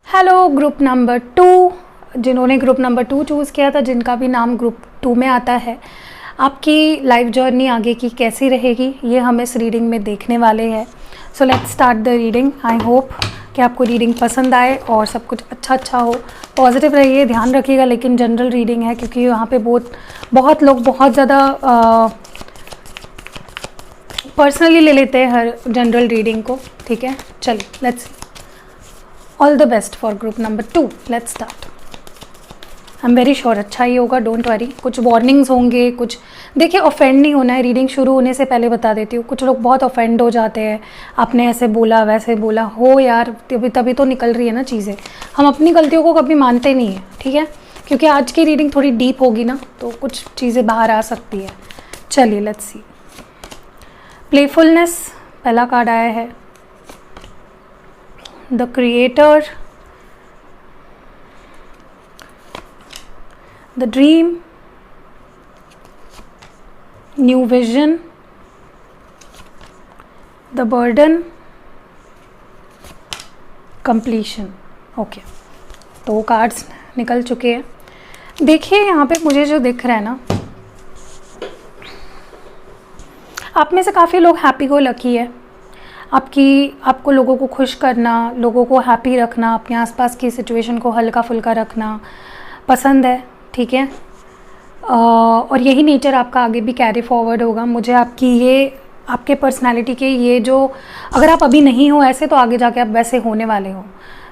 Speaker 1: हेलो ग्रुप नंबर 2, जिन्होंने ग्रुप नंबर 2 चूज़ किया था, जिनका भी नाम ग्रुप 2 में आता है, आपकी लाइफ जर्नी आगे की कैसी रहेगी ये हम इस रीडिंग में देखने वाले हैं। So let's start the reading. I hope कि आपको रीडिंग पसंद आए और सब कुछ अच्छा हो, पॉजिटिव रहिए, ध्यान रखिएगा। लेकिन जनरल रीडिंग है क्योंकि यहाँ पे बहुत लोग बहुत ज़्यादा पर्सनली ले लेते हैं हर जनरल रीडिंग को, ठीक है। चलिए let's all the best for group number 2। Let's start. I am very sure अच्छा ही होगा, डोंट वरी। कुछ वार्निंग्स होंगे, कुछ देखिए ऑफेंड नहीं होना है। रीडिंग शुरू होने से पहले बता देती हूँ, कुछ लोग बहुत ऑफेंड हो जाते हैं, आपने ऐसे बोला वैसे बोला, हो यार तभी तो निकल रही है ना चीज़ें। हम अपनी गलतियों को कभी मानते नहीं हैं, ठीक है। क्योंकि आज की रीडिंग थोड़ी डीप होगी ना तो कुछ चीज़ें बाहर आ सकती है। चलिए लेट्स सी। प्लेफुलनेस पहला कार्ड आया है, the creator, the dream, new vision, the burden, completion। Okay तो कार्ड्स निकल चुके हैं। देखिए यहाँ पे मुझे जो दिख रहा है ना, आप में से काफ़ी लोग हैप्पी गो लकी है। आपको लोगों को खुश करना, लोगों को हैप्पी रखना, अपने आसपास की सिचुएशन को हल्का फुल्का रखना पसंद है, ठीक है। और यही नेचर आपका आगे भी कैरी फॉरवर्ड होगा। मुझे आपके पर्सनालिटी के ये जो, अगर आप अभी नहीं हो ऐसे तो आगे जाके आप वैसे होने वाले हो।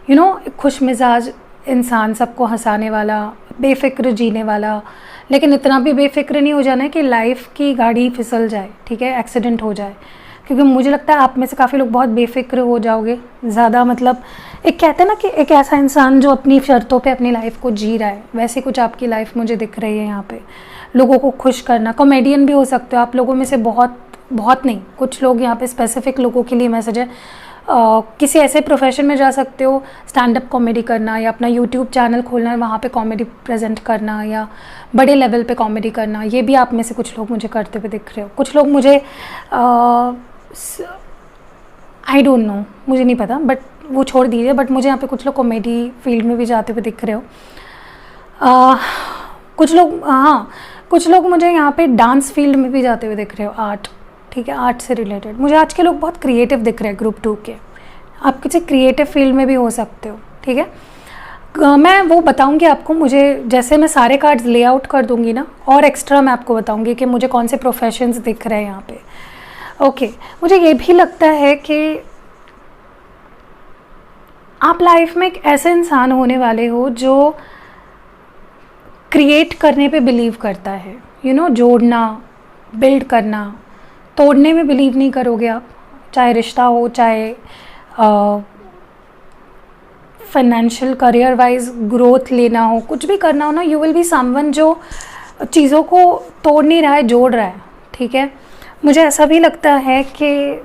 Speaker 1: यू नो खुश मिजाज इंसान, सबको हंसाने वाला, बेफिक्र जीने वाला, लेकिन इतना भी बेफिक्र नहीं हो जाना है कि लाइफ की गाड़ी फिसल जाए, ठीक है, एक्सीडेंट हो जाए। क्योंकि मुझे लगता है आप में से काफ़ी लोग बहुत बेफिक्र हो जाओगे ज़्यादा। मतलब एक कहते हैं ना कि एक ऐसा इंसान जो अपनी शर्तों पे अपनी लाइफ को जी रहा है, वैसे कुछ आपकी लाइफ मुझे दिख रही है यहाँ पे। लोगों को खुश करना, कॉमेडियन भी हो सकते हो आप लोगों में से, बहुत नहीं, कुछ लोग यहाँ पे स्पेसिफिक लोगों के लिए मैसेज है। किसी ऐसे प्रोफेशन में जा सकते हो, स्टैंड अप कॉमेडी करना या अपना यूट्यूब चैनल खोलना, वहाँ पे कॉमेडी प्रेजेंट करना या बड़े लेवल पे कॉमेडी करना, ये भी आप में से कुछ लोग मुझे करते हुए दिख रहे हो। कुछ लोग मुझे आई डोंट नो, मुझे नहीं पता, बट वो छोड़ दीजिए। बट मुझे यहाँ पे कुछ लोग कॉमेडी फील्ड में भी जाते हुए दिख रहे हो। कुछ लोग मुझे यहाँ पे डांस फील्ड में भी जाते हुए दिख रहे हो, आर्ट, ठीक है, आर्ट से रिलेटेड। मुझे आज के लोग बहुत क्रिएटिव दिख रहे हैं ग्रुप 2 के। आप किसी क्रिएटिव फील्ड में भी हो सकते हो, ठीक है। मैं वो बताऊंगी आपको, मुझे जैसे मैं सारे कार्ड्स लेआउट कर दूंगी ना, और एक्स्ट्रा मैं आपको बताऊंगी कि मुझे कौन से प्रोफेशंस दिख रहे हैं यहाँ पे। ओके, मुझे ये भी लगता है कि आप लाइफ में एक ऐसे इंसान होने वाले हो जो क्रिएट करने पे बिलीव करता है, जोड़ना, बिल्ड करना। तोड़ने में बिलीव नहीं करोगे आप, चाहे रिश्ता हो, चाहे फाइनेंशियल करियर वाइज ग्रोथ लेना हो, कुछ भी करना हो ना, यू विल बी समवन जो चीज़ों को तोड़ नहीं रहा है, जोड़ रहा है। ठीक है, मुझे ऐसा भी लगता है कि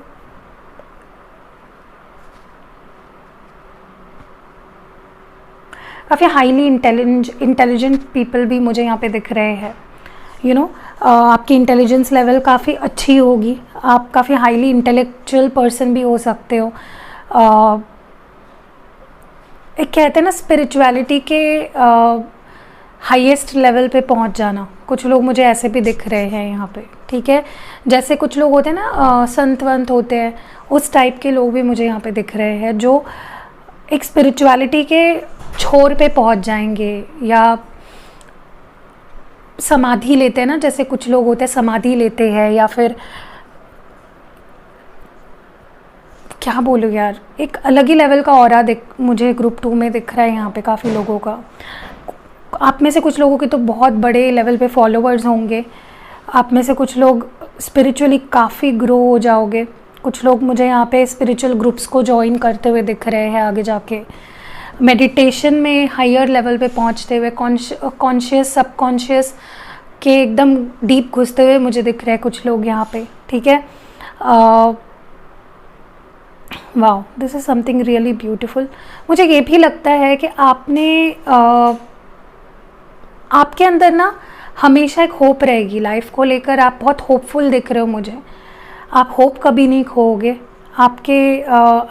Speaker 1: काफ़ी हाईली इंटेलिजेंट पीपल भी मुझे यहाँ पे दिख रहे हैं। आपकी इंटेलिजेंस लेवल काफ़ी अच्छी होगी, आप काफ़ी हाईली इंटेलेक्चुअल पर्सन भी हो सकते हो। एक कहते हैं ना स्पिरिचुअलिटी के हाईएस्ट लेवल पे पहुंच जाना, कुछ लोग मुझे ऐसे भी दिख रहे हैं यहाँ पे। ठीक है, जैसे कुछ लोग होते हैं ना संत वंत होते हैं, उस टाइप के लोग भी मुझे यहाँ पे दिख रहे हैं जो एक स्पिरिचुअलिटी के छोर पे पहुंच जाएंगे, या समाधि लेते हैं ना, जैसे कुछ लोग होते हैं समाधि लेते हैं, या फिर क्या बोलूँ यार, एक अलग ही लेवल का ऑरा मुझे ग्रुप 2 में दिख रहा है यहाँ पे काफ़ी लोगों का। आप में से कुछ लोगों के तो बहुत बड़े लेवल पे फॉलोअर्स होंगे, आप में से कुछ लोग स्पिरिचुअली काफ़ी ग्रो हो जाओगे। कुछ लोग मुझे यहाँ पे स्पिरिचुअल ग्रुप्स को ज्वाइन करते हुए दिख रहे हैं, आगे जाके मेडिटेशन में हायर लेवल पे पहुँचते हुए, कॉन्शियस सबकॉन्शियस के एकदम डीप घुसते हुए मुझे दिख रहे हैं कुछ लोग यहाँ पे। ठीक है, wow, this is something really beautiful. मुझे ये भी लगता है कि आपके अंदर ना हमेशा एक होप रहेगी लाइफ को लेकर, आप बहुत होपफुल दिख रहे हो मुझे, आप होप कभी नहीं खोओगे। आपके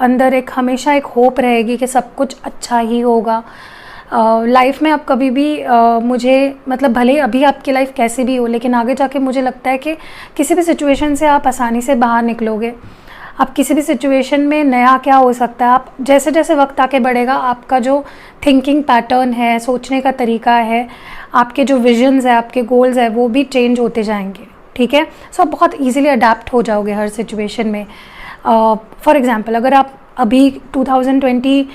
Speaker 1: अंदर एक हमेशा एक होप रहेगी कि सब कुछ अच्छा ही होगा लाइफ में। आप कभी भी मुझे मतलब भले अभी आपकी लाइफ कैसी भी हो, लेकिन आगे जाके मुझे लगता है कि किसी भी सिचुएशन से आप आसानी से बाहर निकलोगे। आप किसी भी सिचुएशन में नया क्या हो सकता है, आप जैसे जैसे वक्त आके बढ़ेगा, आपका जो थिंकिंग पैटर्न है, सोचने का तरीका है, आपके जो विजन्स है, आपके गोल्स है, वो भी चेंज होते जाएंगे। ठीक है, सो आप बहुत ईजिली अडेप्ट हो जाओगे हर सिचुएशन में। फॉर एग्ज़ाम्पल, अगर आप अभी 2022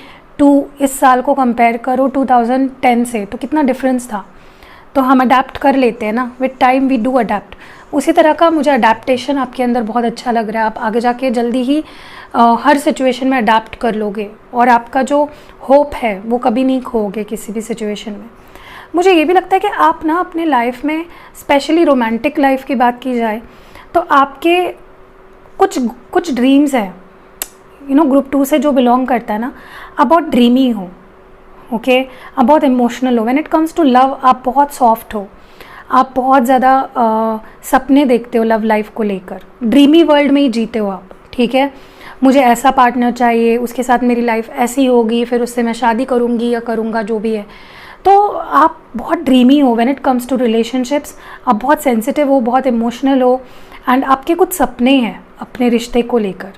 Speaker 1: इस साल को कंपेयर करो 2010 से, तो कितना डिफरेंस था। तो हम अडेप्ट कर लेते हैं ना, with time we do adapt. उसी तरह का मुझे अडेप्टेशन आपके अंदर बहुत अच्छा लग रहा है। आप आगे जाके जल्दी ही हर सिचुएशन में अडेप्ट कर लोगे, और आपका जो होप है वो कभी नहीं खोओगे किसी भी सिचुएशन में। मुझे ये भी लगता है कि आप ना अपने लाइफ में, स्पेशली रोमांटिक लाइफ की बात की जाए, तो आपके कुछ ड्रीम्स हैं, ग्रुप 2 से जो बिलोंग करता है ना, आप बहुत ड्रीमी हो। ओके, आप बहुत इमोशनल हो। When it comes to love, आप बहुत सॉफ्ट हो, आप बहुत ज़्यादा सपने देखते हो लव लाइफ को लेकर, ड्रीमी वर्ल्ड में ही जीते हो आप। ठीक है, मुझे ऐसा पार्टनर चाहिए, उसके साथ मेरी लाइफ ऐसी होगी, फिर उससे मैं शादी करूँगी या करूँगा, जो भी है। तो आप बहुत ड्रीमी हो when it comes to relationships, आप बहुत सेंसिटिव हो, बहुत इमोशनल हो, एंड आपके कुछ सपने हैं अपने रिश्ते को लेकर,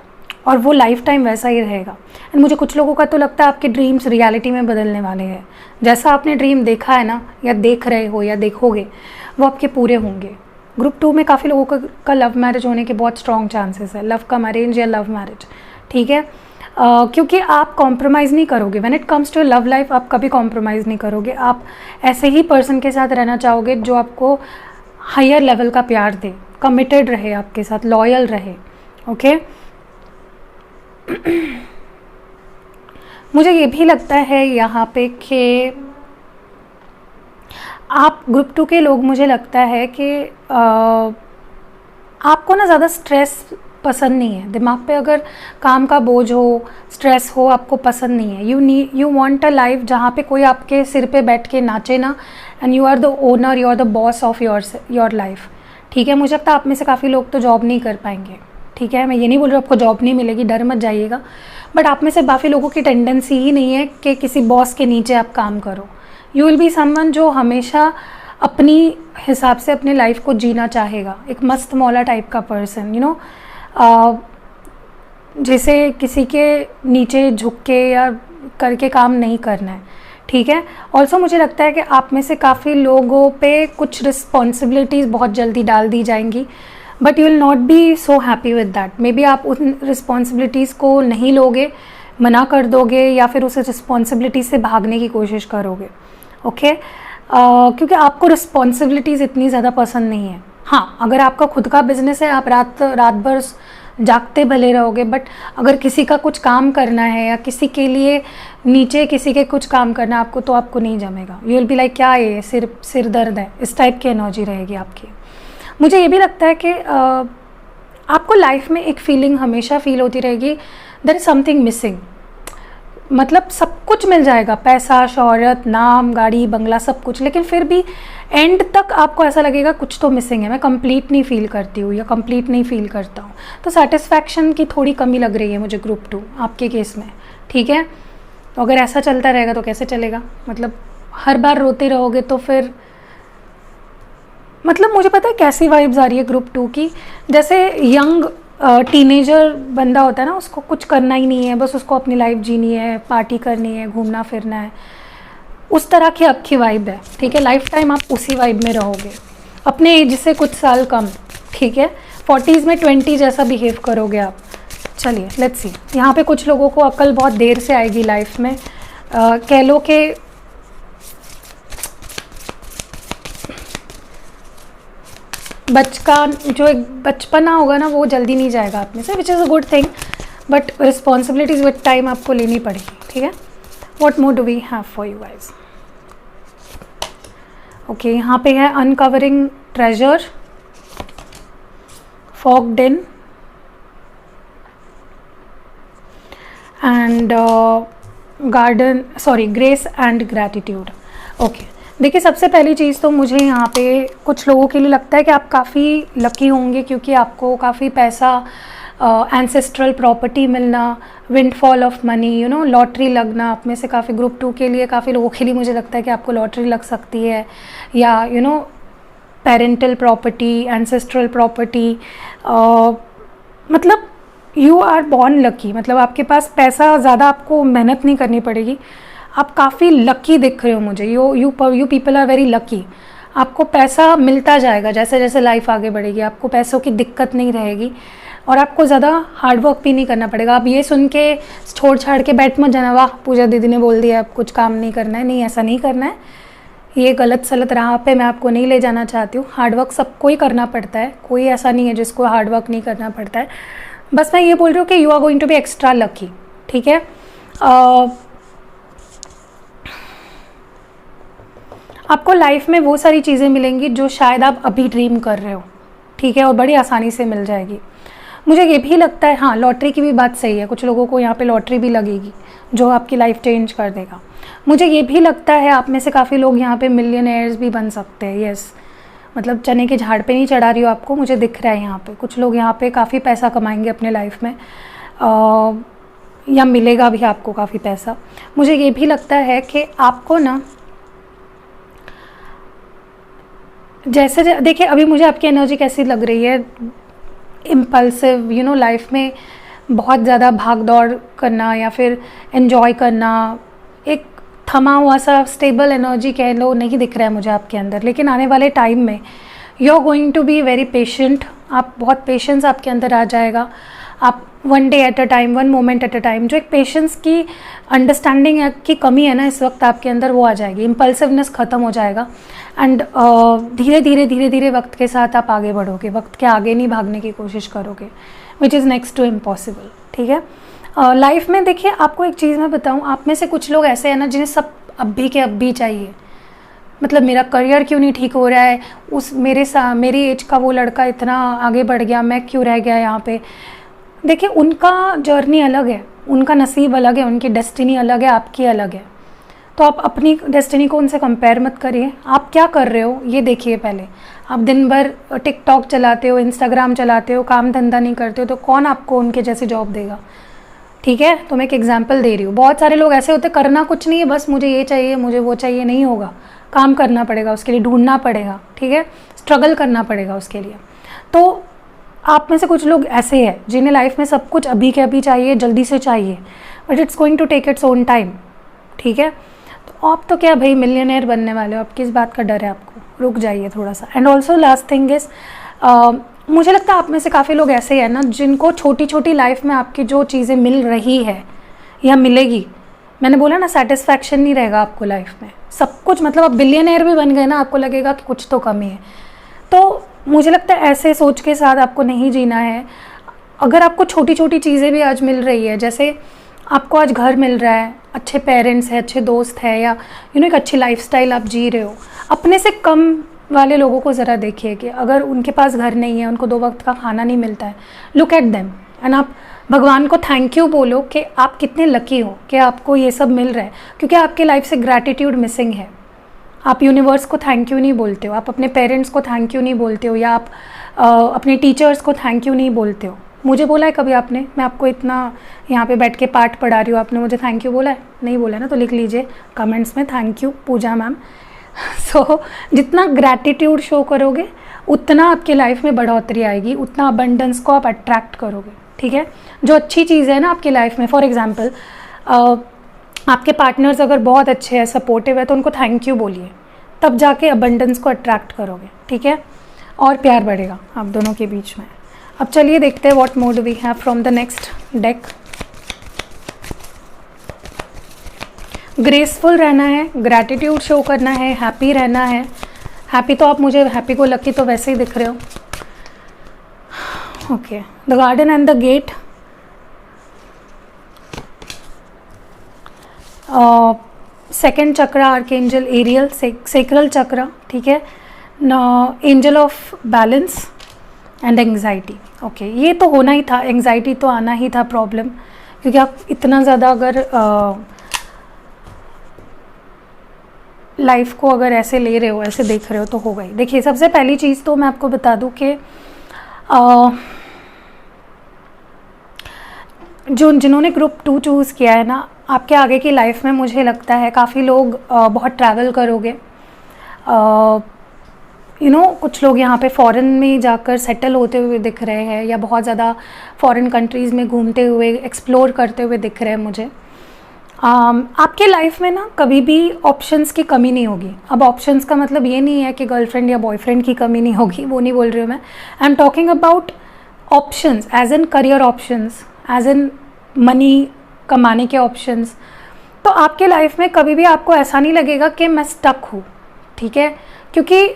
Speaker 1: और वो लाइफ टाइम वैसा ही रहेगा। एंड मुझे कुछ लोगों का तो लगता है आपके ड्रीम्स रियलिटी में बदलने वाले हैं। जैसा आपने ड्रीम देखा है ना, या देख रहे हो या देखोगे, वो आपके पूरे होंगे। ग्रुप 2 में काफ़ी लोगों का लव मैरिज होने के बहुत स्ट्रॉन्ग चांसेस है, लव कम अरेंज या लव मैरिज। ठीक है, क्योंकि आप कॉम्प्रोमाइज़ नहीं करोगे when it comes to love life, आप कभी कॉम्प्रोमाइज़ नहीं करोगे। आप ऐसे ही पर्सन के साथ रहना चाहोगे जो आपको हायर लेवल का प्यार दे, कमिटेड रहे आपके साथ, लॉयल रहे। ओके, मुझे ये भी लगता है यहाँ पे कि आप ग्रुप 2 के लोग, मुझे लगता है कि आपको ना ज़्यादा स्ट्रेस पसंद नहीं है। दिमाग पे अगर काम का बोझ हो, स्ट्रेस हो, आपको पसंद नहीं है। यू वांट अ लाइफ जहाँ पे कोई आपके सिर पे बैठ के नाचे ना, and you are the owner, you are the boss of your life. ठीक है, मुझे लगता है आप में से काफ़ी लोग तो जॉब नहीं कर पाएंगे। ठीक है, मैं ये नहीं बोल रही हूँ आपको जॉब नहीं मिलेगी, डर मत जाइएगा, बट आप में से काफ़ी लोगों की टेंडेंसी ही नहीं है कि किसी बॉस के नीचे आप काम करो। यू विल बी समवन जो हमेशा अपनी हिसाब से अपने लाइफ को जीना चाहेगा, एक मस्त मौला टाइप का पर्सन, जैसे किसी के नीचे झुक के या करके काम नहीं करना है। ठीक है। ऑल्सो मुझे लगता है कि आप में से काफ़ी लोगों पे कुछ रिस्पॉन्सिबिलिटीज़ बहुत जल्दी डाल दी जाएंगी, but you will not be so happy with that. May be आप उन रिस्पॉन्सिबिलिटीज़ को नहीं लोगे, मना कर दोगे, या फिर उस रिस्पॉन्सिबिलिटी से भागने की कोशिश करोगे। ओके क्योंकि आपको रिस्पॉन्सिबिलिटीज़ इतनी ज़्यादा पसंद नहीं है। हाँ, अगर आपका खुद का बिजनेस है, आप रात भर जागते भले रहोगे, बट अगर किसी का कुछ काम करना है या किसी के लिए नीचे किसी के कुछ काम करना है आपको, तो आपको नहीं जमेगा। यू विल बी लाइक क्या ये सिर दर्द है, इस टाइप की एनर्जी रहेगी आपकी। मुझे ये भी लगता है कि आपको लाइफ में एक फीलिंग हमेशा फील होती रहेगी, देयर इज समथिंग मिसिंग। मतलब सब कुछ मिल जाएगा, पैसा, शोहरत, नाम, गाड़ी, बंगला, सब कुछ, लेकिन फिर भी एंड तक आपको ऐसा लगेगा कुछ तो मिसिंग है, मैं कंप्लीट नहीं फील करती हूँ या कंप्लीट नहीं फील करता हूँ। तो सेटिस्फैक्शन की थोड़ी कमी लग रही है मुझे ग्रुप 2 आपके केस में, ठीक है। तो अगर ऐसा चलता रहेगा तो कैसे चलेगा, मतलब हर बार रोते रहोगे तो फिर, मतलब मुझे पता है कैसी वाइब्स आ रही है ग्रुप 2 की। जैसे यंग टीनेजर बंदा होता है ना, उसको कुछ करना ही नहीं है, बस उसको अपनी लाइफ जीनी है, पार्टी करनी है, घूमना फिरना है, उस तरह की आपकी वाइब है, ठीक है। लाइफ टाइम आप उसी वाइब में रहोगे, अपने एज से कुछ साल कम, ठीक है। 40s में 20 जैसा बिहेव करोगे आप। चलिए लेट्स सी, यहाँ पे कुछ लोगों को अकल बहुत देर से आएगी लाइफ में। कह लो कि जो एक बचपना होगा ना, वो जल्दी नहीं जाएगा आप में से, which is a good thing, but responsibilities with time आपको लेनी पड़ेगी, ठीक है। What more do we have for you guys. Okay, यहाँ पे है uncovering treasure, fogged in, and grace and gratitude. Okay, देखिए सबसे पहली चीज़ तो मुझे यहाँ पे कुछ लोगों के लिए लगता है कि आप काफ़ी लकी होंगे, क्योंकि आपको काफ़ी पैसा, एंसेस्ट्रल प्रॉपर्टी मिलना, windfall of money, you know, lottery लगना। आप में से काफ़ी ग्रुप 2 के लिए, काफ़ी लोगों के लिए मुझे लगता है कि आपको लॉटरी लग सकती है, या you know parental property, ancestral property, मतलब यू आर बॉर्न लकी। मतलब आपके पास पैसा, ज़्यादा आपको मेहनत नहीं करनी पड़ेगी, आप काफ़ी लकी दिख रहे हो मुझे। You people are very lucky. आपको पैसा मिलता जाएगा जैसे जैसे लाइफ आगे बढ़ेगी, आपको पैसों की दिक्कत नहीं रहेगी, और आपको ज़्यादा हार्डवर्क भी नहीं करना पड़ेगा। आप ये सुन के छोड़ छाड़ के बैठ मत जाना, वाह पूजा दीदी ने बोल दिया अब कुछ काम नहीं करना है, नहीं, ऐसा नहीं करना है। ये गलत सलत राह पे मैं आपको नहीं ले जाना चाहती हूँ। हार्डवर्क सबको ही करना पड़ता है, कोई ऐसा नहीं है जिसको हार्डवर्क नहीं करना पड़ता है। बस मैं ये बोल रही हूँ कि you are going to be extra lucky, ठीक है। आपको लाइफ में वो सारी चीज़ें मिलेंगी जो शायद आप अभी ड्रीम कर रहे हो, ठीक है, और बड़ी आसानी से मिल जाएगी। मुझे ये भी लगता है, हाँ लॉटरी की भी बात सही है, कुछ लोगों को यहाँ पे लॉटरी भी लगेगी जो आपकी लाइफ चेंज कर देगा। मुझे ये भी लगता है आप में से काफ़ी लोग यहाँ पे मिलियनेयर्स भी बन सकते हैं। यस, मतलब चने के झाड़ पे नहीं चढ़ा रही हो आपको, मुझे दिख रहा है यहाँ पे कुछ लोग यहाँ पे काफ़ी पैसा कमाएंगे अपने लाइफ में, या मिलेगा भी आपको काफ़ी पैसा। मुझे ये भी लगता है कि आपको ना, जैसे देखिए अभी मुझे आपकी एनर्जी कैसी लग रही है, इम्पल्सिव, यू नो, लाइफ में बहुत ज़्यादा भाग दौड़ करना या फिर एन्जॉय करना, एक थमा हुआ सा स्टेबल एनर्जी कह लो, नहीं दिख रहा है मुझे आपके अंदर। लेकिन आने वाले टाइम में you are going to be very patient, आप बहुत पेशेंस आपके अंदर आ जाएगा। आप one day at a time, one moment at a time, जो एक पेशेंस की अंडरस्टैंडिंग की कमी है ना इस वक्त आपके अंदर, वो आ जाएगी। इम्पल्सिवनेस ख़त्म हो जाएगा, एंड धीरे धीरे वक्त के साथ आप आगे बढ़ोगे, वक्त के आगे नहीं भागने की कोशिश करोगे, which is next to impossible, ठीक है। लाइफ में देखिए आपको एक चीज़ मैं बताऊँ, आप में से कुछ लोग ऐसे हैं ना जिन्हें सब अभी के अभी चाहिए। मतलब मेरा करियर क्यों नहीं ठीक हो रहा है, मेरी एज का वो लड़का इतना आगे बढ़ गया, मैं क्यों रह गया यहाँ पे। देखिए उनका जर्नी अलग है, उनका नसीब अलग है, उनकी डेस्टिनी अलग है, आपकी अलग है। तो आप अपनी डेस्टिनी को उनसे कंपेयर मत करिए। आप क्या कर रहे हो ये देखिए पहले। आप दिन भर टिकटॉक चलाते हो, इंस्टाग्राम चलाते हो, काम धंधा नहीं करते हो, तो कौन आपको उनके जैसी जॉब देगा, ठीक है। तो मैं एक एग्जांपल दे रही हूँ। बहुत सारे लोग ऐसे होते, करना कुछ नहीं है, बस मुझे ये चाहिए, मुझे वो चाहिए, नहीं होगा, काम करना पड़ेगा उसके लिए, ढूंढना पड़ेगा, ठीक है, स्ट्रगल करना पड़ेगा उसके लिए। तो आप में से कुछ लोग ऐसे हैं जिन्हें लाइफ में सब कुछ अभी के अभी चाहिए, जल्दी से चाहिए, but it's going to take its own time, ठीक है। तो आप तो क्या भाई मिलियनेयर बनने वाले हो, आप किस बात का डर है आपको, रुक जाइए थोड़ा सा। And also last thing is, मुझे लगता है आप में से काफ़ी लोग ऐसे हैं ना जिनको छोटी छोटी लाइफ में आपकी जो चीज़ें मिल रही है या मिलेगी, मैंने बोला ना सेटिस्फैक्शन नहीं रहेगा आपको लाइफ में, सब कुछ मतलब आप बिलियनेयर भी बन गए ना, आपको लगेगा कि कुछ तो कमी है। तो मुझे लगता है ऐसे सोच के साथ आपको नहीं जीना है। अगर आपको छोटी छोटी चीज़ें भी आज मिल रही है, जैसे आपको आज घर मिल रहा है, अच्छे पेरेंट्स हैं, अच्छे दोस्त हैं, या एक अच्छी लाइफस्टाइल आप जी रहे हो, अपने से कम वाले लोगों को ज़रा देखिए कि अगर उनके पास घर नहीं है, उनको 2 वक्त का खाना नहीं मिलता है, लुक एट देम एंड आप भगवान को थैंक यू बोलो कि आप कितने लकी हो कि आपको ये सब मिल रहा है, क्योंकि आपके लाइफ से ग्रैटिट्यूड मिसिंग है। आप यूनिवर्स को थैंक यू नहीं बोलते हो, आप अपने पेरेंट्स को थैंक यू नहीं बोलते हो, या आप अपने टीचर्स को थैंक यू नहीं बोलते हो। मुझे बोला है कभी आपने, मैं आपको इतना यहाँ पे बैठ के पाठ पढ़ा रही हूँ, आपने मुझे थैंक यू बोला है? नहीं बोला ना, तो लिख लीजिए कमेंट्स में थैंक यू पूजा मैम। सो जितना ग्रैटिट्यूड शो करोगे उतना आपके लाइफ में बढ़ोतरी आएगी, उतना अबंडेंस को आप अट्रैक्ट करोगे, ठीक है। जो अच्छी चीज़ है ना आपकी लाइफ में, फॉर एग्जांपल आपके पार्टनर्स अगर बहुत अच्छे हैं, सपोर्टिव है, तो उनको थैंक यू बोलिए, तब जाके अबंडेंस को अट्रैक्ट करोगे, ठीक है, और प्यार बढ़ेगा आप दोनों के बीच में। अब चलिए देखते हैं what mode we have from the next deck. Graceful रहना है, ग्रैटिट्यूड शो करना है, हैप्पी रहना है। हैप्पी तो आप मुझे हैप्पी को लकी तो वैसे ही दिख रहे हो। Okay, the garden and the gate, second chakra archangel Ariel, sacral chakra, ठीक है, angel of balance and anxiety. Okay, ये तो होना ही था, एंग्जाइटी तो आना ही था प्रॉब्लम, क्योंकि आप इतना ज़्यादा अगर लाइफ को अगर ऐसे ले रहे हो, ऐसे देख रहे हो, तो हो गई। देखिए, सबसे पहली चीज़ तो मैं आपको बता दूं कि जिन्होंने ग्रुप 2 चूज़ किया है ना, आपके आगे की लाइफ में मुझे लगता है काफ़ी लोग बहुत ट्रैवल करोगे। कुछ लोग यहाँ पे फॉरेन में जाकर सेटल होते हुए दिख रहे हैं, या बहुत ज़्यादा फॉरेन कंट्रीज़ में घूमते हुए, एक्सप्लोर करते हुए दिख रहे हैं मुझे। आपके लाइफ में ना कभी भी ऑप्शंस की कमी नहीं होगी। अब ऑप्शंस का मतलब ये नहीं है कि गर्लफ्रेंड या बॉयफ्रेंड की कमी नहीं होगी, वो नहीं बोल रही हूँ मैं। I am talking about options as in career options, as in money कमाने के ऑप्शंस। तो आपके लाइफ में कभी भी आपको ऐसा नहीं लगेगा कि मैं स्टक हूँ, ठीक है, क्योंकि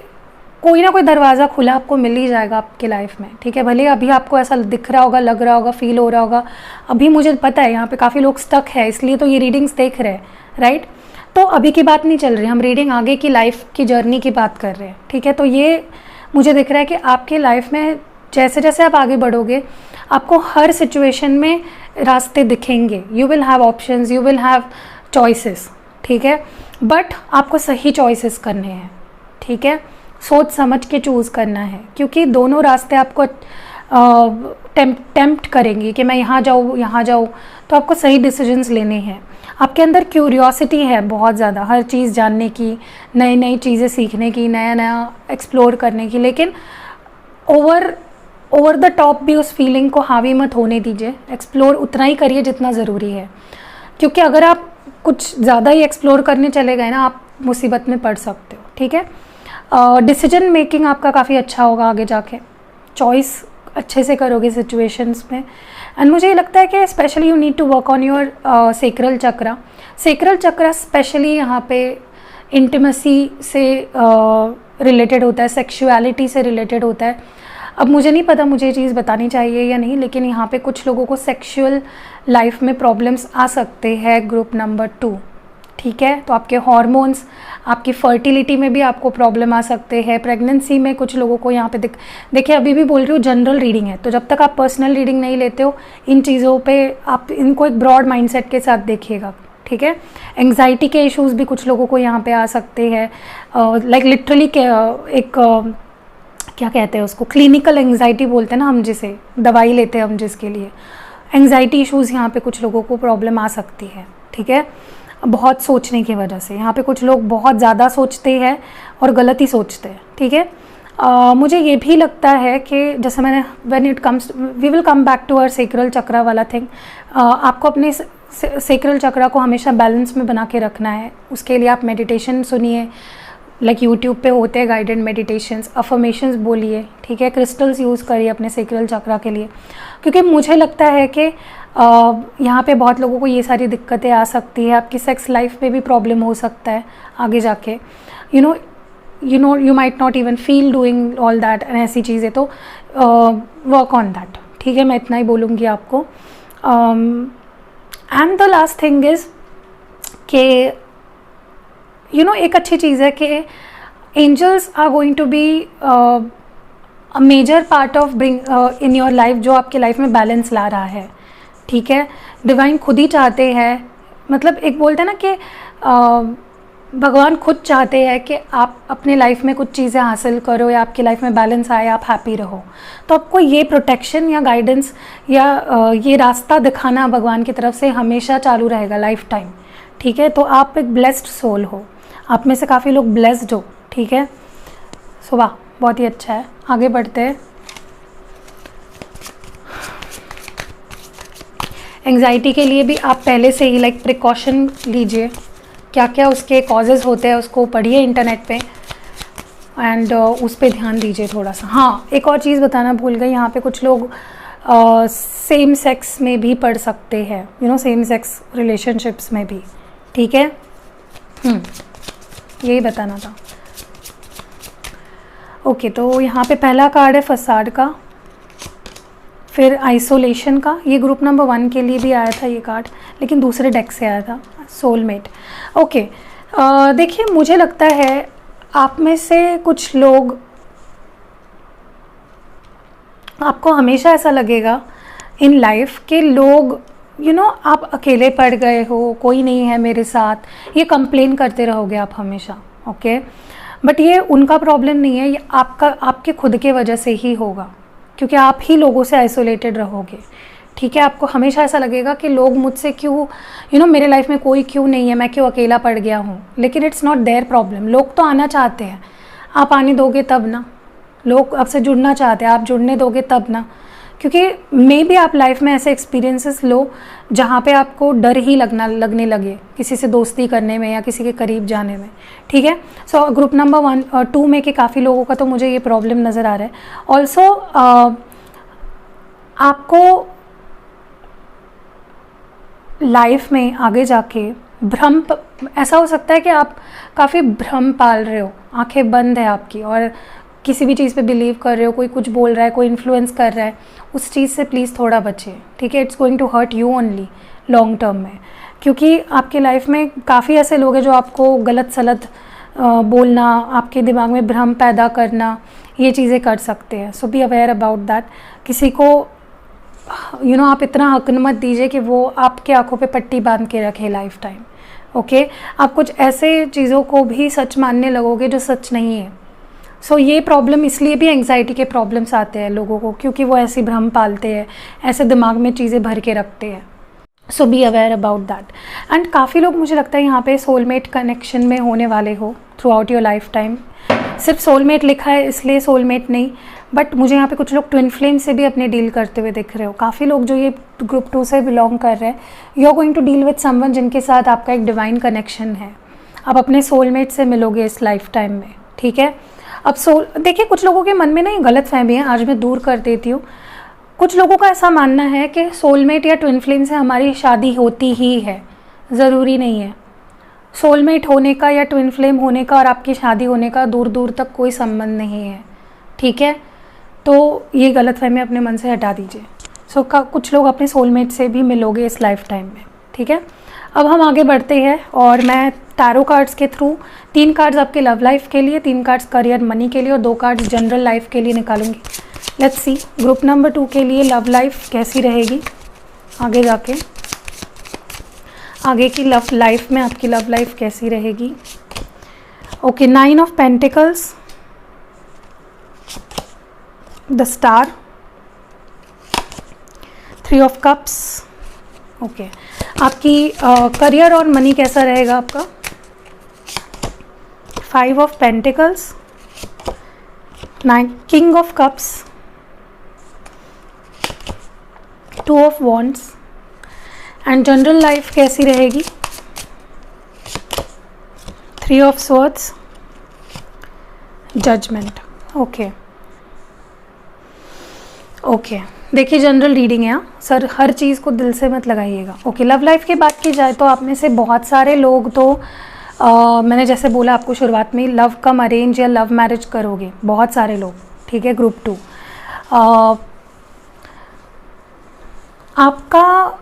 Speaker 1: कोई ना कोई दरवाज़ा खुला आपको मिल ही जाएगा आपके लाइफ में, ठीक है। भले अभी आपको ऐसा दिख रहा होगा, लग रहा होगा, फील हो रहा होगा, अभी मुझे पता है यहाँ पे काफ़ी लोग स्टक है, इसलिए तो ये रीडिंग्स देख रहे हैं, राइट। तो अभी की बात नहीं चल रही, हम रीडिंग आगे की लाइफ की जर्नी की बात कर रहे हैं, ठीक है। तो ये मुझे दिख रहा है कि आपके लाइफ में जैसे जैसे आप आगे बढ़ोगे, आपको हर सिचुएशन में रास्ते दिखेंगे। You will have options, you will have choices, ठीक है, बट आपको सही चॉइसेस करने हैं, ठीक है। सोच समझ के चूज़ करना है, क्योंकि दोनों रास्ते आपको टेम्प्ट करेंगे कि मैं यहाँ जाऊँ, तो आपको सही डिसीजंस लेने हैं। आपके अंदर क्यूरियोसिटी है बहुत ज़्यादा, हर चीज़ जानने की, नई नई चीज़ें सीखने की, नया नया एक्सप्लोर करने की, लेकिन ओवर द टॉप भी उस फीलिंग को हावी मत होने दीजिए। एक्सप्लोर उतना ही करिए जितना ज़रूरी है, क्योंकि अगर आप कुछ ज़्यादा ही एक्सप्लोर करने चले गए ना, आप मुसीबत में पड़ सकते हो, ठीक है। डिसीजन मेकिंग आपका काफ़ी अच्छा होगा आगे जाके, चॉइस अच्छे से करोगे सिचुएशंस में। एंड मुझे ये लगता है कि specially you need to work on your sacral chakra. Sacral chakra specially यहाँ पे इंटिमेसी से रिलेटेड होता है, सेक्सुअलिटी से रिलेटेड होता है। अब मुझे नहीं पता मुझे ये चीज़ बतानी चाहिए या नहीं, लेकिन यहाँ पे कुछ लोगों को सेक्सुअल लाइफ में प्रॉब्लम्स आ सकते हैं ग्रुप नंबर 2, ठीक है। तो आपके हार्मोन्स, आपकी फर्टिलिटी में भी आपको प्रॉब्लम आ सकते हैं, प्रेगनेंसी में कुछ लोगों को यहाँ पे देखिए, अभी भी बोल रही हूँ जनरल रीडिंग है, तो जब तक आप पर्सनल रीडिंग नहीं लेते हो, इन चीज़ों पे आप इनको एक ब्रॉड माइंडसेट के साथ देखिएगा, ठीक है। एंग्जाइटी के इश्यूज़ भी कुछ लोगों को यहाँ पे आ सकते हैं, लाइक लिटरली एक क्या कहते हैं उसको, क्लिनिकल एंग्जाइटी बोलते हैं ना हम, जिसे दवाई लेते हैं हम जिसके लिए, एंग्जाइटी इश्यूज़ यहाँ पे कुछ लोगों को प्रॉब्लम आ सकती है, ठीक है। बहुत सोचने की वजह से यहाँ पे कुछ लोग बहुत ज़्यादा सोचते हैं और गलत ही सोचते हैं, ठीक है। मुझे ये भी लगता है कि जैसे मैंने when it comes we will come back to our sacral chakra वाला थिंग। आपको अपने सेक्रल चक्रा को हमेशा बैलेंस में बना के रखना है। उसके लिए आप मेडिटेशन सुनिए, लाइक यूट्यूब पे होते हैं गाइडेड मेडिटेशंस, अफर्मेशंस बोलिए, ठीक है, क्रिस्टल्स यूज़ करिए अपने सेक्रल चक्रा के लिए, क्योंकि मुझे लगता है कि यहाँ पे बहुत लोगों को ये सारी दिक्कतें आ सकती है। आपकी सेक्स लाइफ में भी प्रॉब्लम हो सकता है आगे जाके, you might not even feel doing all that, ऐसी चीज़ें, तो वर्क ऑन दैट, ठीक है, मैं इतना ही बोलूँगी आपको। And the last thing is कि एक अच्छी चीज़ है कि angels are going to be a major part of bring in your life, जो आपके लाइफ में बैलेंस ला रहा है, ठीक है। डिवाइन खुद ही चाहते हैं, मतलब एक बोलते हैं ना कि भगवान खुद चाहते हैं कि आप अपने लाइफ में कुछ चीज़ें हासिल करो या आपकी लाइफ में बैलेंस आए, आप हैप्पी रहो। तो आपको ये प्रोटेक्शन या गाइडेंस या ये रास्ता दिखाना भगवान की तरफ से हमेशा चालू रहेगा, लाइफ टाइम, ठीक है। तो आप एक ब्लेस्ड सोल हो, आप में से काफ़ी लोग ब्लेस्ड हो, ठीक है। सो वाह, बहुत ही अच्छा है। आगे बढ़ते हैं। एंग्जाइटी के लिए भी आप पहले से ही लाइक प्रिकॉशन लीजिए, क्या क्या उसके कॉजेज़ होते हैं उसको पढ़िए इंटरनेट पे, एंड उस पर ध्यान दीजिए थोड़ा सा। हाँ, एक और चीज़ बताना भूल गई, यहाँ पे कुछ लोग सेम सेक्स में भी पढ़ सकते हैं, सेम सेक्स रिलेशनशिप्स में भी, ठीक है। यही बताना था। ओके, तो यहाँ पे पहला कार्ड है फसाड का, फिर आइसोलेशन का। ये ग्रुप नंबर 1 के लिए भी आया था ये कार्ड, लेकिन दूसरे डेक से आया था, सोलमेट। ओके, देखिए मुझे लगता है आप में से कुछ लोग, आपको हमेशा ऐसा लगेगा इन लाइफ के लोग आप अकेले पड़ गए हो, कोई नहीं है मेरे साथ, ये कंप्लेन करते रहोगे आप हमेशा, ओके। बट ये उनका प्रॉब्लम नहीं है, ये आपके खुद के वजह से ही होगा, क्योंकि आप ही लोगों से आइसोलेटेड रहोगे, ठीक है। आपको हमेशा ऐसा लगेगा कि लोग मुझसे क्यों मेरे लाइफ में कोई क्यों नहीं है, मैं क्यों अकेला पड़ गया हूँ, लेकिन इट्स नॉट देयर प्रॉब्लम। लोग तो आना चाहते हैं, आप आने दोगे तब ना, लोग आपसे जुड़ना चाहते हैं, आप जुड़ने दोगे तब ना, क्योंकि मे भी आप लाइफ में ऐसे एक्सपीरियंसेस लो जहाँ पे आपको डर ही लगने लगे किसी से दोस्ती करने में या किसी के करीब जाने में, ठीक है। सो ग्रुप नंबर 1 और 2 में के काफ़ी लोगों का तो मुझे ये प्रॉब्लम नज़र आ रहा है। ऑल्सो आपको लाइफ में आगे जाके भ्रम, ऐसा हो सकता है कि आप काफ़ी भ्रम पाल रहे हो, आंखें बंद है आपकी और किसी भी चीज़ पे बिलीव कर रहे हो, कोई कुछ बोल रहा है, कोई इन्फ्लुएंस कर रहा है, उस चीज़ से प्लीज़ थोड़ा बचिए, ठीक है। It's going to hurt you only long term में, क्योंकि आपके लाइफ में काफ़ी ऐसे लोग हैं जो आपको गलत सलत बोलना, आपके दिमाग में भ्रम पैदा करना, ये चीज़ें कर सकते हैं। So be aware about that. किसी को आप इतना हक मत दीजिए कि वो आपके आंखों पे पट्टी बांध के रखे लाइफ टाइम, ओके। आप कुछ ऐसे चीज़ों को भी सच मानने लगोगे जो सच नहीं है। सो ये प्रॉब्लम, इसलिए भी एंग्जाइटी के प्रॉब्लम्स आते हैं लोगों को, क्योंकि वो ऐसी भ्रम पालते हैं, ऐसे दिमाग में चीज़ें भर के रखते हैं। So be aware about that. And काफ़ी लोग, मुझे लगता है यहाँ पे सोलमेट कनेक्शन में होने वाले हो through out your life time. सिर्फ सोलमेट लिखा है इसलिए सोलमेट नहीं, बट मुझे यहाँ पे कुछ लोग ट्विन फ्लेम से भी अपने डील करते हुए दिख रहे हो। काफ़ी लोग जो ये ग्रुप 2 से बिलोंग कर रहे हैं, you are going to deal with someone जिनके साथ आपका एक डिवाइन कनेक्शन है। आप अपने सोलमेट से मिलोगे इस लाइफ टाइम में, ठीक है। अब देखिए, कुछ लोगों के मन में ना ये गलत फहमी है, आज मैं दूर कर देती हूँ। कुछ लोगों का ऐसा मानना है कि सोलमेट या ट्विन फ्लेम से हमारी शादी होती ही है, ज़रूरी नहीं है। सोलमेट होने का या ट्विन फ्लेम होने का और आपकी शादी होने का दूर दूर तक कोई संबंध नहीं है, ठीक है। तो ये गलतफहमी अपने मन से हटा दीजिए। कुछ लोग अपने सोलमेट से भी मिलोगे इस लाइफ टाइम में, ठीक है। अब हम आगे बढ़ते हैं और मैं टैरो कार्ड्स के थ्रू 3 कार्ड्स आपके लव लाइफ के लिए, 3 कार्ड्स करियर मनी के लिए और 2 कार्ड्स जनरल लाइफ के लिए निकालूंगी। लेट्स सी ग्रुप नंबर 2 के लिए लव लाइफ कैसी रहेगी आगे जाके, आगे की लव लाइफ में आपकी लव लाइफ कैसी रहेगी। Okay, 9 of pentacles, the star, 3 of cups. Okay, आपकी करियर और मनी कैसा रहेगा आपका। 5 of pentacles, nine king of cups, 2 of wands, and general life कैसी रहेगी? 3 of swords, judgement. Okay okay, देखिए जनरल रीडिंग है हाँ सर, हर चीज़ को दिल से मत लगाइएगा। ओके, लव लाइफ की बात की जाए तो आप में से बहुत सारे लोग तो मैंने जैसे बोला आपको शुरुआत में, लव कम अरेंज या लव मैरिज करोगे, बहुत सारे लोग, ठीक है। ग्रुप 2 आपका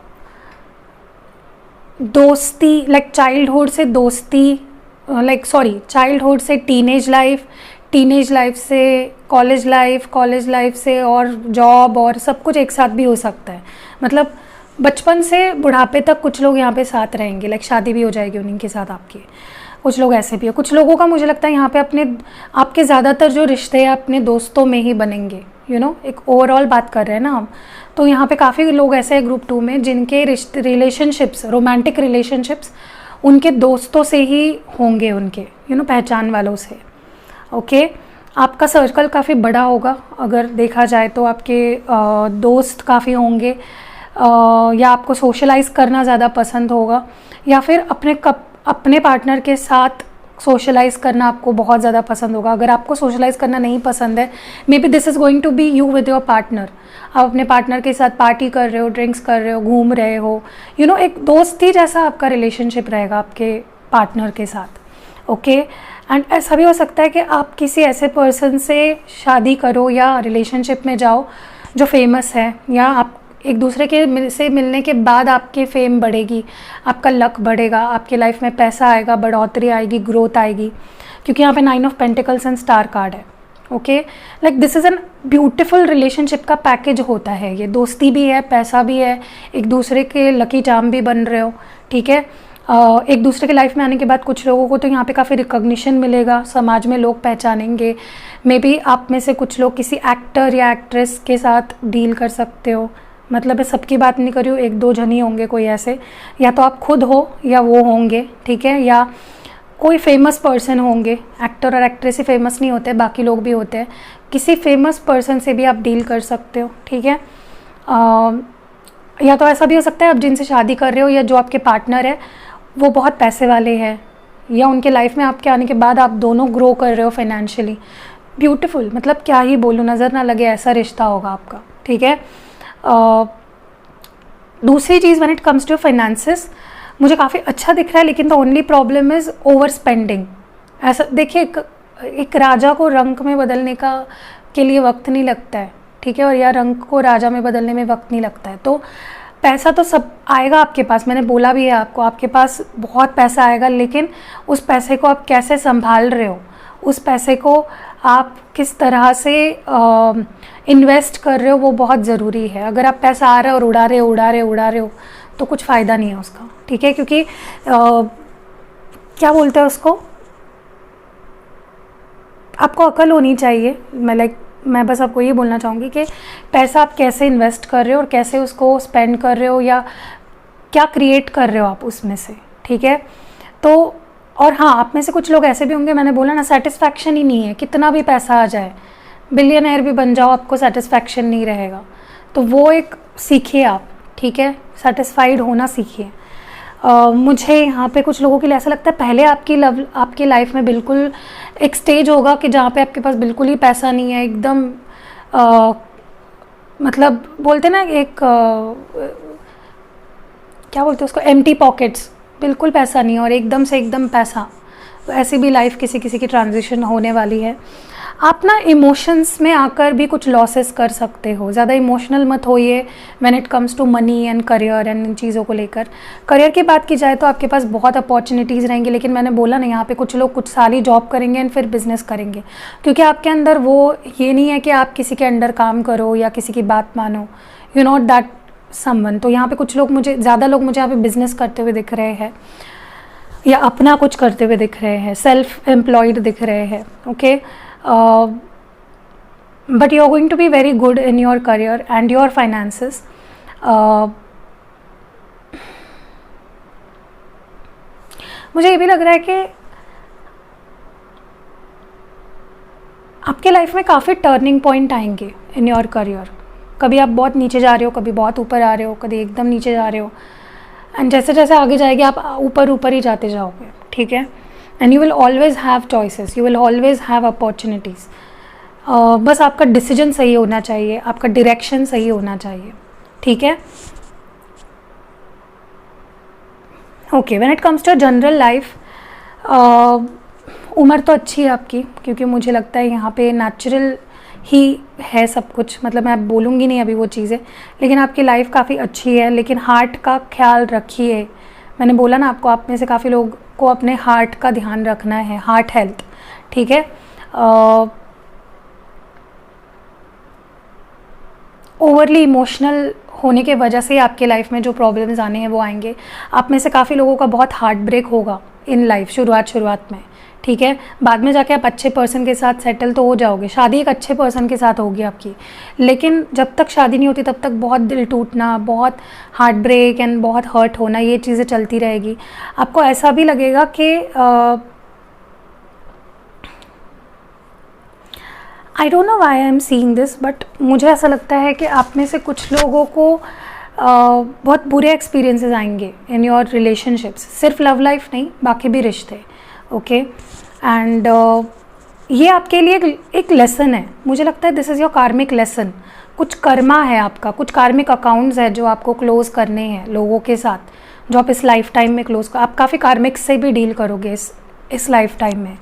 Speaker 1: दोस्ती लाइक चाइल्डहुड से दोस्ती, चाइल्डहुड से टीनेज लाइफ, टीनेज लाइफ से कॉलेज लाइफ, कॉलेज लाइफ से और जॉब, और सब कुछ एक साथ भी हो सकता है। मतलब बचपन से बुढ़ापे तक कुछ लोग यहाँ पे साथ रहेंगे, लाइक शादी भी हो जाएगी उन्हीं के साथ आपकी। कुछ लोग ऐसे भी है, कुछ लोगों का मुझे लगता है यहाँ पे आपके ज़्यादातर जो रिश्ते हैं अपने दोस्तों में ही बनेंगे, एक ओवरऑल बात कर रहे हैं ना हम। तो यहाँ पे काफ़ी लोग ऐसे हैं ग्रुप 2 में जिनके रिलेशनशिप्स, रोमांटिक रिलेशनशिप्स उनके दोस्तों से ही होंगे, उनके पहचान वालों से। ओके, आपका सर्कल काफ़ी बड़ा होगा, अगर देखा जाए तो आपके दोस्त काफ़ी होंगे, या आपको सोशलाइज करना ज़्यादा पसंद होगा, या फिर अपने पार्टनर के साथ सोशलाइज करना आपको बहुत ज़्यादा पसंद होगा। अगर आपको सोशलाइज करना नहीं पसंद है, maybe this is going to be you with your partner. आप अपने पार्टनर के साथ पार्टी कर रहे हो, ड्रिंक्स कर रहे हो, घूम रहे हो, एक दोस्ती जैसा आपका रिलेशनशिप रहेगा आपके पार्टनर के साथ। ओके, एंड ऐसा भी हो सकता है कि आप किसी ऐसे पर्सन से शादी करो या रिलेशनशिप में जाओ जो फेमस है, या आप एक दूसरे के से मिलने के बाद आपके फेम बढ़ेगी, आपका लक बढ़ेगा, आपके लाइफ में पैसा आएगा, बढ़ोतरी आएगी, ग्रोथ आएगी, क्योंकि यहाँ पे 9 of pentacles and star card है। Okay, like this is an beautiful relationship का पैकेज होता है ये, दोस्ती भी है, पैसा भी है, एक दूसरे के लकी चार्म भी बन रहे हो, ठीक है। एक दूसरे के लाइफ में आने के बाद कुछ लोगों को तो यहाँ पे काफ़ी रिकॉग्निशन मिलेगा, समाज में लोग पहचानेंगे। मे बी आप में से कुछ लोग किसी एक्टर या एक्ट्रेस के साथ डील कर सकते हो, मतलब मैं सबकी बात नहीं कर रही हूँ, 1-2 जन ही होंगे कोई ऐसे, या तो आप खुद हो या वो होंगे, ठीक है, या कोई फेमस पर्सन होंगे। एक्टर और एक्ट्रेस ही फेमस नहीं होते, बाकी लोग भी होते हैं, किसी फेमस पर्सन से भी आप डील कर सकते हो, ठीक है। या तो ऐसा भी हो सकता है आप जिनसे शादी कर रहे हो या जो आपके पार्टनर है वो बहुत पैसे वाले हैं, या उनके लाइफ में आपके आने के बाद आप दोनों ग्रो कर रहे हो फाइनेंशियली। ब्यूटीफुल, मतलब क्या ही बोलूँ, नज़र ना लगे ऐसा रिश्ता होगा आपका, ठीक है। दूसरी चीज़, when it comes to finances, मुझे काफ़ी अच्छा दिख रहा है, लेकिन the only problem is over spending. ऐसा देखिए, एक राजा को रंक में बदलने के लिए वक्त नहीं लगता है, ठीक है, और या रंक को राजा में बदलने में वक्त नहीं लगता है। तो पैसा तो सब आएगा आपके पास, मैंने बोला भी है आपको, आपके पास बहुत पैसा आएगा, लेकिन उस पैसे को आप कैसे संभाल रहे हो, उस पैसे को आप किस तरह से इन्वेस्ट कर रहे हो, वो बहुत ज़रूरी है। अगर आप पैसा आ रहा है और उड़ा रहे हो तो कुछ फ़ायदा नहीं है उसका, ठीक है, क्योंकि क्या बोलते हैं उसको, आपको अकल होनी चाहिए। मैं बस आपको ये बोलना चाहूँगी कि पैसा आप कैसे इन्वेस्ट कर रहे हो और कैसे उसको स्पेंड कर रहे हो, या क्या क्रिएट कर रहे हो आप उसमें से, ठीक है। तो और हाँ, आप में से कुछ लोग ऐसे भी होंगे, मैंने बोला ना, सेटिस्फैक्शन ही नहीं है, कितना भी पैसा आ जाए, बिलियनर भी बन जाओ, आपको सेटिस्फैक्शन नहीं रहेगा। तो वो एक सीखिए आप, ठीक है, सेटिस्फाइड होना सीखिए। मुझे यहाँ पे कुछ लोगों के लिए ऐसा लगता है पहले आपकी लाइफ में बिल्कुल एक स्टेज होगा कि जहाँ पे आपके पास बिल्कुल ही पैसा नहीं है, एकदम मतलब बोलते ना क्या बोलते हैं उसको, एम्प्टी पॉकेट्स, बिल्कुल पैसा नहीं है और एकदम से एकदम पैसा। तो ऐसी भी लाइफ किसी किसी की ट्रांजिशन होने वाली है। आप ना इमोशंस में आकर भी कुछ लॉसेस कर सकते हो, ज़्यादा इमोशनल मत होइए when it comes to money and career and इन चीज़ों को लेकर। करियर की बात की जाए तो आपके पास बहुत अपॉर्चुनिटीज़ रहेंगी, लेकिन मैंने बोला ना, यहाँ पे कुछ लोग कुछ साल ही जॉब करेंगे एंड फिर बिजनेस करेंगे, क्योंकि आपके अंदर वो ये नहीं है कि आप किसी के अंडर काम करो या किसी की बात मानो, यू नॉट दैट समवन। तो यहाँ पे कुछ लोग ज़्यादा लोग मुझे यहाँ पे बिजनेस करते हुए दिख रहे हैं या अपना कुछ करते हुए दिख रहे हैं, सेल्फ एम्प्लॉयड दिख रहे हैं, okay. but you are going to be very good in your career and your finances. मुझे ये भी लग रहा है कि आपके लाइफ में काफ़ी टर्निंग पॉइंट आएंगे इन योर करियर। कभी आप बहुत नीचे जा रहे हो, कभी बहुत ऊपर आ रहे हो, कभी एकदम नीचे जा रहे हो, एंड जैसे जैसे आगे जाएगी आप ऊपर ऊपर ही जाते जाओगे, ठीक है। And you will always have choices, you will always have opportunities. बस आपका डिसीजन सही होना चाहिए, आपका डायरेक्शन सही होना चाहिए, ठीक है। Okay, when it comes to general life, उम्र तो अच्छी है आपकी, क्योंकि मुझे लगता है यहाँ पे नेचुरल ही है सब कुछ, मतलब मैं बोलूँगी नहीं अभी वो चीज़ें, लेकिन आपकी लाइफ काफ़ी अच्छी है। लेकिन हार्ट का ख्याल रखिए, मैंने बोला ना आपको, आप में से काफ़ी लोग को अपने हार्ट का ध्यान रखना है, हार्ट हेल्थ, ठीक है। ओवरली इमोशनल होने के वजह से आपके लाइफ में जो प्रॉब्लम्स आने हैं वो आएंगे। आप में से काफ़ी लोगों का बहुत हार्ट ब्रेक होगा इन लाइफ शुरुआत में, ठीक है। बाद में जाके आप अच्छे पर्सन के साथ सेटल तो हो जाओगे, शादी एक अच्छे पर्सन के साथ होगी आपकी, लेकिन जब तक शादी नहीं होती तब तक बहुत दिल टूटना, बहुत हार्ट ब्रेक एंड बहुत हर्ट होना, ये चीज़ें चलती रहेगी। आपको ऐसा भी लगेगा कि I don't know why I am seeing this, but मुझे ऐसा लगता है कि आप में से कुछ लोगों को बहुत बुरे एक्सपीरियंसेस आएंगे इन योर रिलेशनशिप्स, सिर्फ लव लाइफ नहीं, बाकी भी रिश्ते, ओके। एंड ये आपके लिए एक लेसन है, मुझे लगता है दिस इज़ योर कार्मिक लेसन। कुछ कर्मा है आपका, कुछ कार्मिक अकाउंट्स है जो आपको क्लोज करने हैं लोगों के साथ, जो आप इस लाइफ टाइम में क्लोज कर, आप काफ़ी कार्मिक से भी डील करोगे इस लाइफ टाइम में।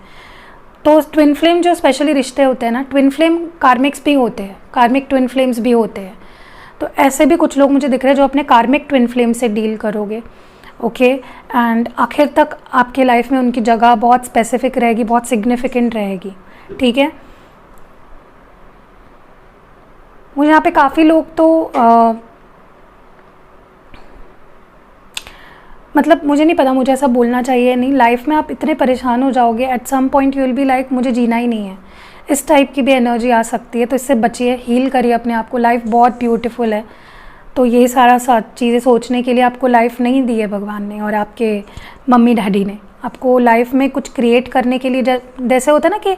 Speaker 1: तो ट्विन फ्लेम जो स्पेशली रिश्ते होते हैं ना, ट्विन फ्लेम कार्मिक्स भी होते हैं, कार्मिक ट्विन फ्लेम्स भी होते हैं। तो ऐसे भी कुछ लोग मुझे दिख रहे हैं जो अपने कार्मिक ट्विन फ्लेम से डील करोगे, ओके। एंड आखिर तक आपके लाइफ में उनकी जगह बहुत स्पेसिफिक रहेगी, बहुत सिग्निफिकेंट रहेगी, ठीक है। मुझे यहाँ पे काफ़ी लोग तो मतलब मुझे नहीं पता मुझे ऐसा बोलना चाहिए नहीं, लाइफ में आप इतने परेशान हो जाओगे, at some point you will be like मुझे जीना ही नहीं है, इस टाइप की भी एनर्जी आ सकती है। तो इससे बचिए, हील करिए अपने आप को, लाइफ बहुत ब्यूटीफुल है। तो ये सारा चीज़ें सोचने के लिए आपको लाइफ नहीं दी है भगवान ने और आपके मम्मी डैडी ने। आपको लाइफ में कुछ क्रिएट करने के लिए, जैसे होता है ना कि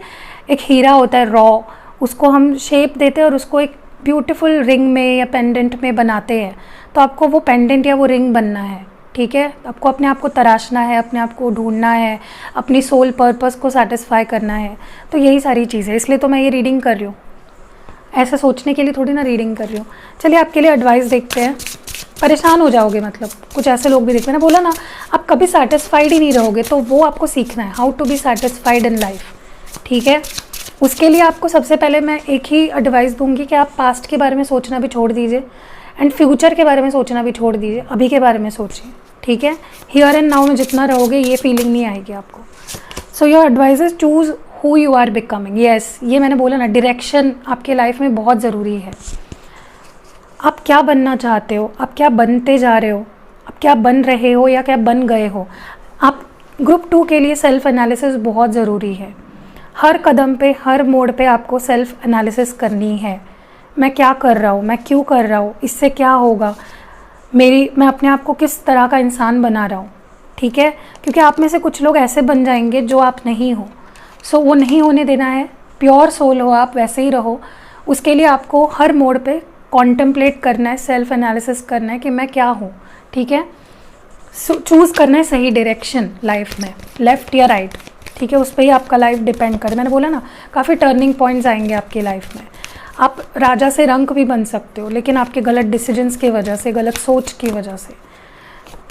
Speaker 1: एक हीरा होता है रॉ, उसको हम शेप देते हैं और उसको एक ब्यूटीफुल रिंग में या पेंडेंट में बनाते हैं। तो आपको वो पेंडेंट या वो रिंग बनना है, ठीक है। आपको अपने आप को तराशना है, अपने आप को ढूंढना है, अपनी सोल पर्पस को सेटिस्फाई करना है। तो यही सारी चीज़ें, इसलिए तो मैं ये रीडिंग कर रही हूँ, ऐसा सोचने के लिए थोड़ी ना रीडिंग कर रही हूँ। चलिए आपके लिए एडवाइस देखते हैं। परेशान हो जाओगे, मतलब कुछ ऐसे लोग भी देखते हैं ना, बोला ना आप कभी सेटिस्फाइड ही नहीं रहोगे, तो वो आपको सीखना है, how to be satisfied in life, ठीक है। उसके लिए आपको सबसे पहले मैं एक ही एडवाइस दूंगी कि आप पास्ट के बारे में सोचना भी छोड़ दीजिए एंड फ्यूचर के बारे में सोचना भी छोड़ दीजिए, अभी के बारे में सोचिए, ठीक है। हियर एंड नाउ में जितना रहोगे ये फीलिंग नहीं आएगी आपको। So your advice is choose who you are becoming. Yes, ये मैंने बोला ना, डायरेक्शन आपके लाइफ में बहुत ज़रूरी है। आप क्या बनना चाहते हो, आप क्या बनते जा रहे हो, आप क्या बन रहे हो या क्या बन गए हो। आप ग्रुप 2 के लिए सेल्फ एनालिसिस बहुत ज़रूरी है। हर कदम पे, हर मोड़ पे आपको सेल्फ एनालिसिस करनी है। मैं क्या कर रहा हूँ, मैं क्यों कर रहा हूँ, इससे क्या होगा, मैं अपने आप को किस तरह का इंसान बना रहा हूँ, ठीक है। क्योंकि आप में से कुछ लोग ऐसे बन जाएंगे जो आप नहीं हो। सो वो नहीं होने देना है, प्योर सोल हो आप, वैसे ही रहो। उसके लिए आपको हर मोड़ पे कॉन्टेम्पलेट करना है, सेल्फ एनालिसिस करना है कि मैं क्या हूँ, ठीक है। चूज़ करना है सही डायरेक्शन लाइफ में, लेफ़्ट या राइट, ठीक है। उस पर ही आपका लाइफ डिपेंड करे। मैंने बोला ना काफ़ी टर्निंग पॉइंट्स आएंगे आपकी लाइफ में। आप राजा से रंक भी बन सकते हो, लेकिन आपके गलत डिसीजंस की वजह से, गलत सोच की वजह से।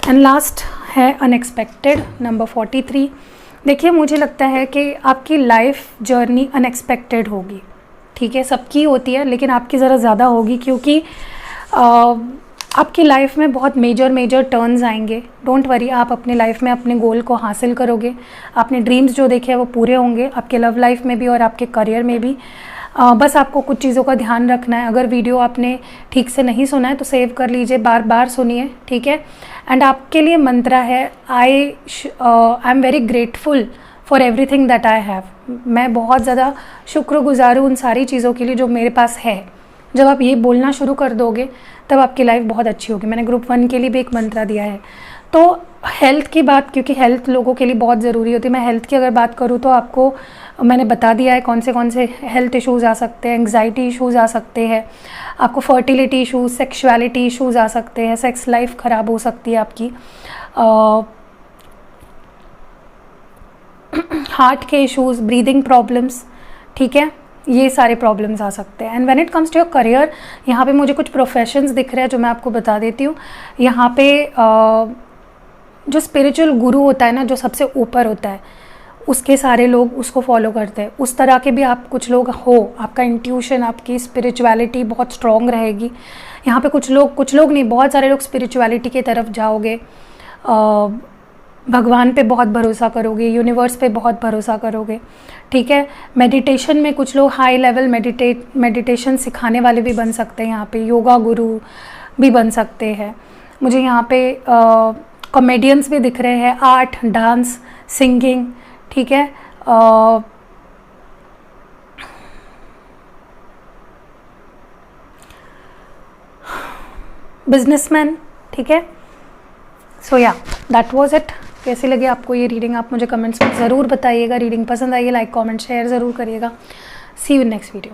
Speaker 1: एंड लास्ट है अनएक्सपेक्टेड, नंबर 43। देखिए मुझे लगता है कि आपकी लाइफ जर्नी अनएक्सपेक्टेड होगी, ठीक है। सबकी होती है लेकिन आपकी ज़रा ज़्यादा होगी, क्योंकि आपकी लाइफ में बहुत मेजर टर्न्स आएंगे। डोंट वरी, आप अपनी लाइफ में अपने गोल को हासिल करोगे। आपने ड्रीम्स जो देखे हैं वो पूरे होंगे, आपके लव लाइफ में भी और आपके करियर में भी। बस आपको कुछ चीज़ों का ध्यान रखना है। अगर वीडियो आपने ठीक से नहीं सुना है तो सेव कर लीजिए, बार बार सुनिए, ठीक है। एंड आपके लिए मंत्रा है, I am very grateful for everything that I have. मैं बहुत ज़्यादा शुक्रगुजार हूँ उन सारी चीज़ों के लिए जो मेरे पास है। जब आप ये बोलना शुरू कर दोगे तब आपकी लाइफ बहुत अच्छी होगी। मैंने ग्रुप 1 के लिए भी एक मंत्रा दिया है। तो हेल्थ की बात, क्योंकि हेल्थ लोगों के लिए बहुत ज़रूरी होती है, मैं हेल्थ की अगर बात करूँ तो आपको मैंने बता दिया है कौन से हेल्थ इश्यूज़ आ सकते हैं, एंग्जाइटी इश्यूज़ आ सकते हैं, आपको फर्टिलिटी इश्यूज़, सेक्सुअलिटी इश्यूज़ आ सकते हैं, सेक्स लाइफ ख़राब हो सकती है आपकी, हार्ट के इश्यूज़, ब्रीदिंग प्रॉब्लम्स, ठीक है, ये सारे प्रॉब्लम्स आ सकते हैं। And when it comes to your career, यहाँ पे मुझे कुछ प्रोफेशंस दिख रहे हैं जो मैं आपको बता देती हूँ। यहाँ पे जो स्पिरिचुअल गुरु होता है ना, जो सबसे ऊपर होता है, उसके सारे लोग उसको फॉलो करते हैं। उस तरह के भी आप कुछ लोग हो, आपका इंट्यूशन, आपकी स्पिरिचुअलिटी बहुत स्ट्रॉन्ग रहेगी। यहाँ पे कुछ लोग नहीं, बहुत सारे लोग स्पिरिचुअलिटी की तरफ जाओगे, भगवान पे बहुत भरोसा करोगे, यूनिवर्स पे बहुत भरोसा करोगे, ठीक है। मेडिटेशन में कुछ लोग हाई लेवल मेडिटेशन सिखाने वाले भी बन सकते हैं, यहाँ पे योगा गुरु भी बन सकते हैं। मुझे यहाँ पे कॉमेडियंस भी दिख रहे हैं, आर्ट, डांस, सिंगिंग, ठीक है, बिजनेसमैन, ठीक है। सो या दैट वाज इट। कैसी लगी आपको ये रीडिंग, आप मुझे कमेंट्स में ज़रूर बताइएगा। रीडिंग पसंद आई है, लाइक कमेंट शेयर ज़रूर करिएगा। सी यू इन नेक्स्ट वीडियो।